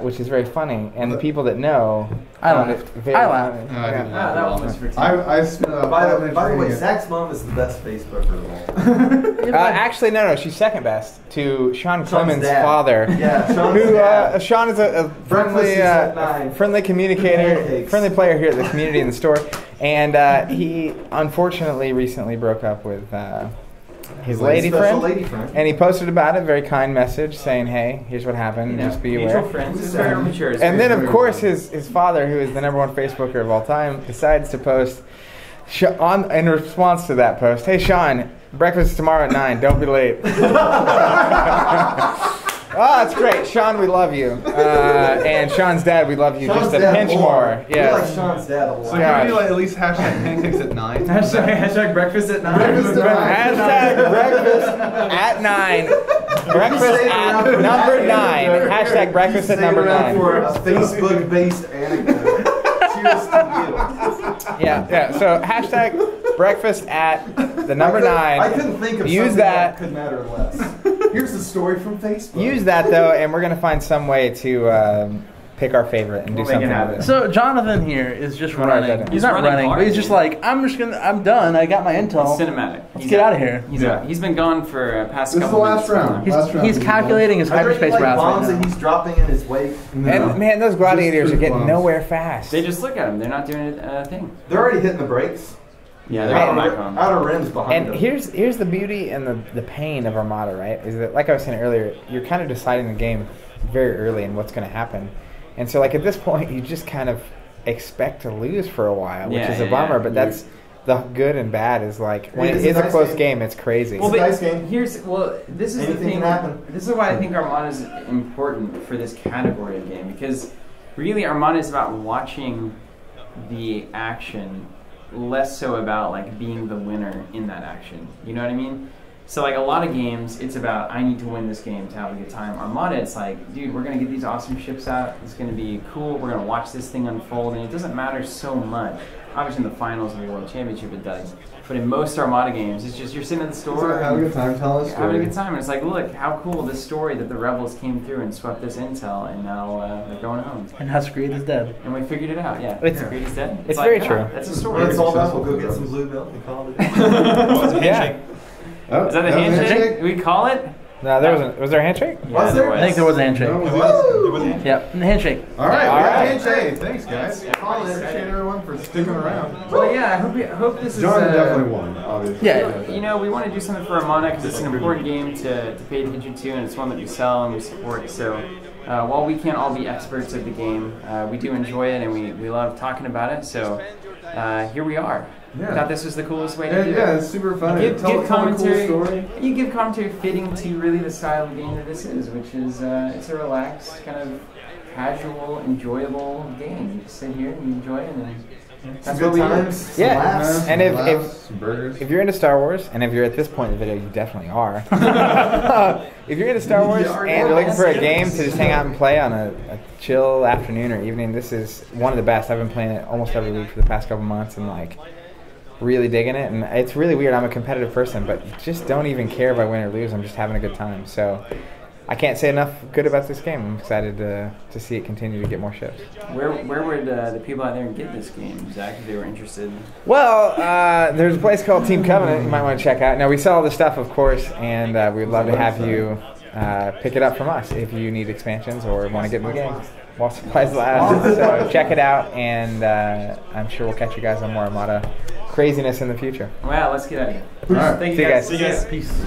Which is very funny, and the people that know I found laugh. it very I laugh. funny. No, I didn't Yeah. laugh that at all. one was for I spent about 5 minutes By the way, reading it. Zach's mom is the best Facebooker of all. Actually, no, she's second best to Sean Clemens' dad. father. Yeah, Sean's Who dad. Sean is a Breakfast is at 9. friendly communicator, Pancakes. friendly player here at the community in the store, and he unfortunately recently broke up with his lady Special friend, lady friend. and he posted about it, very kind message saying, "Hey, here's what happened. You know, Just be mutual aware." friends. It's very mature. It's And very then, of mature. course, his father, who is the #1 Facebooker of all time, decides to post in response to that post, "Hey, Sean, breakfast is tomorrow at 9. Don't be late." Oh, that's great. Sean, we love you. And Sean's dad, we love you Sean's just a dad pinch more. We Yes. like Sean's dad a lot. So can we do like at least hashtag pancakes at 9? Hashtag breakfast at 9. Breakfast at 9. Hashtag breakfast at 9. Breakfast at number 9. Hashtag breakfast at number 9. For a Facebook-based anecdote. Cheers to you. Yeah. So hashtag breakfast at the number 9. I couldn't think of Use something that. that could matter less. Here's the story from Facebook. Use that though, and we're gonna find some way to pick our favorite and do We'll make it something with happen. it. So Jonathan here is just All right, running. Jonathan. He's not He's running running, hard. but he's just like, I'm done. I got my intel. It's cinematic. Let's get out of here. He's been gone for past This is the couple last minutes. round. He's calculating his Are there any, hyperspace like, routes bombs right that now. he's dropping in his wake? And man, those gladiators are getting nowhere fast. They just look at him. They're not doing a thing. They're already hitting the brakes. Yeah, they're all back home. Outer rims behind And them. here's the beauty and the pain of Armada, right? Is that, like I was saying earlier, you're kind of deciding the game very early and what's going to happen. And so, like, at this point, you just kind of expect to lose for a while, which is a bummer. But that's the good and bad is, like, when it is a close game, it's crazy. Well, but nice game. this is the Anything thing. can happen. This is why I think Armada is important for this category of game, because really Armada is about watching the action, less so about like being the winner in that action. You know what I mean? So like a lot of games, it's about I need to win this game to have a good time. Armada, it's like, dude, we're gonna get these awesome ships out. It's gonna be cool. We're gonna watch this thing unfold, and it doesn't matter so much. Obviously, in the finals of the World Championship, it does. But in most Armada games, it's just you're sitting at the store, Have a good time, tell us. you're having a good time, and it's like, look, how cool this story that the rebels came through and swept this intel, and now they're going home. And Husgreed is dead. And we figured it out. Yeah, It's- Greedy's dead. it's like, very yeah, true. That's a When story. it's all done, Successful we'll go get program. some blue milk and call it. What was it, Yeah. handshake? Oh, Is that a was handshake? We call it? No, there wasn't. Was there a handshake? Yeah, Was there? I think there was a handshake. No, it was It was a handshake. Yep, and the handshake. All right, All right. handshake. Thanks, guys. Call it. Appreciate everyone for sticking around. Well, yeah. I hope this is. John definitely won, obviously. Yeah. You know, we want to do something for Armada because it's an important game to pay attention to, and it's one that we sell and we support. So while we can't all be experts of the game, we do enjoy it and we love talking about it. So here we are. Yeah. I thought this was the coolest way to do Yeah, it. it's super fun. Give Tell a commentary. cool story. You give commentary fitting to really the style of game that this is, which is it's a relaxed, kind of casual, enjoyable game. You just sit here and you enjoy it, and that's Some what good we do. times. Some Yeah. laughs. And if Some burgers. if you're into Star Wars, and if you're at this point in the video, you definitely are. If you're into Star Wars and you're looking for a game to just hang out and play on a chill afternoon or evening, this is one of the best. I've been playing it almost every week for the past couple months, and like really digging it. And it's really weird. I'm a competitive person, but just don't even care if I win or lose. I'm just having a good time. So I can't say enough good about this game. I'm excited to see it continue to get more ships. Where would the people out there get this game, Zach, if they were interested? Well, there's a place called Team Covenant you might want to check out. Now, we sell all the stuff, of course, and we'd love to have you pick it up from us if you need expansions or want to get in the game while supplies last. So check it out, and I'm sure we'll catch you guys on more Armada craziness in the future. Well, let's get out of here. All right. Thank See you guys. See you guys. Peace.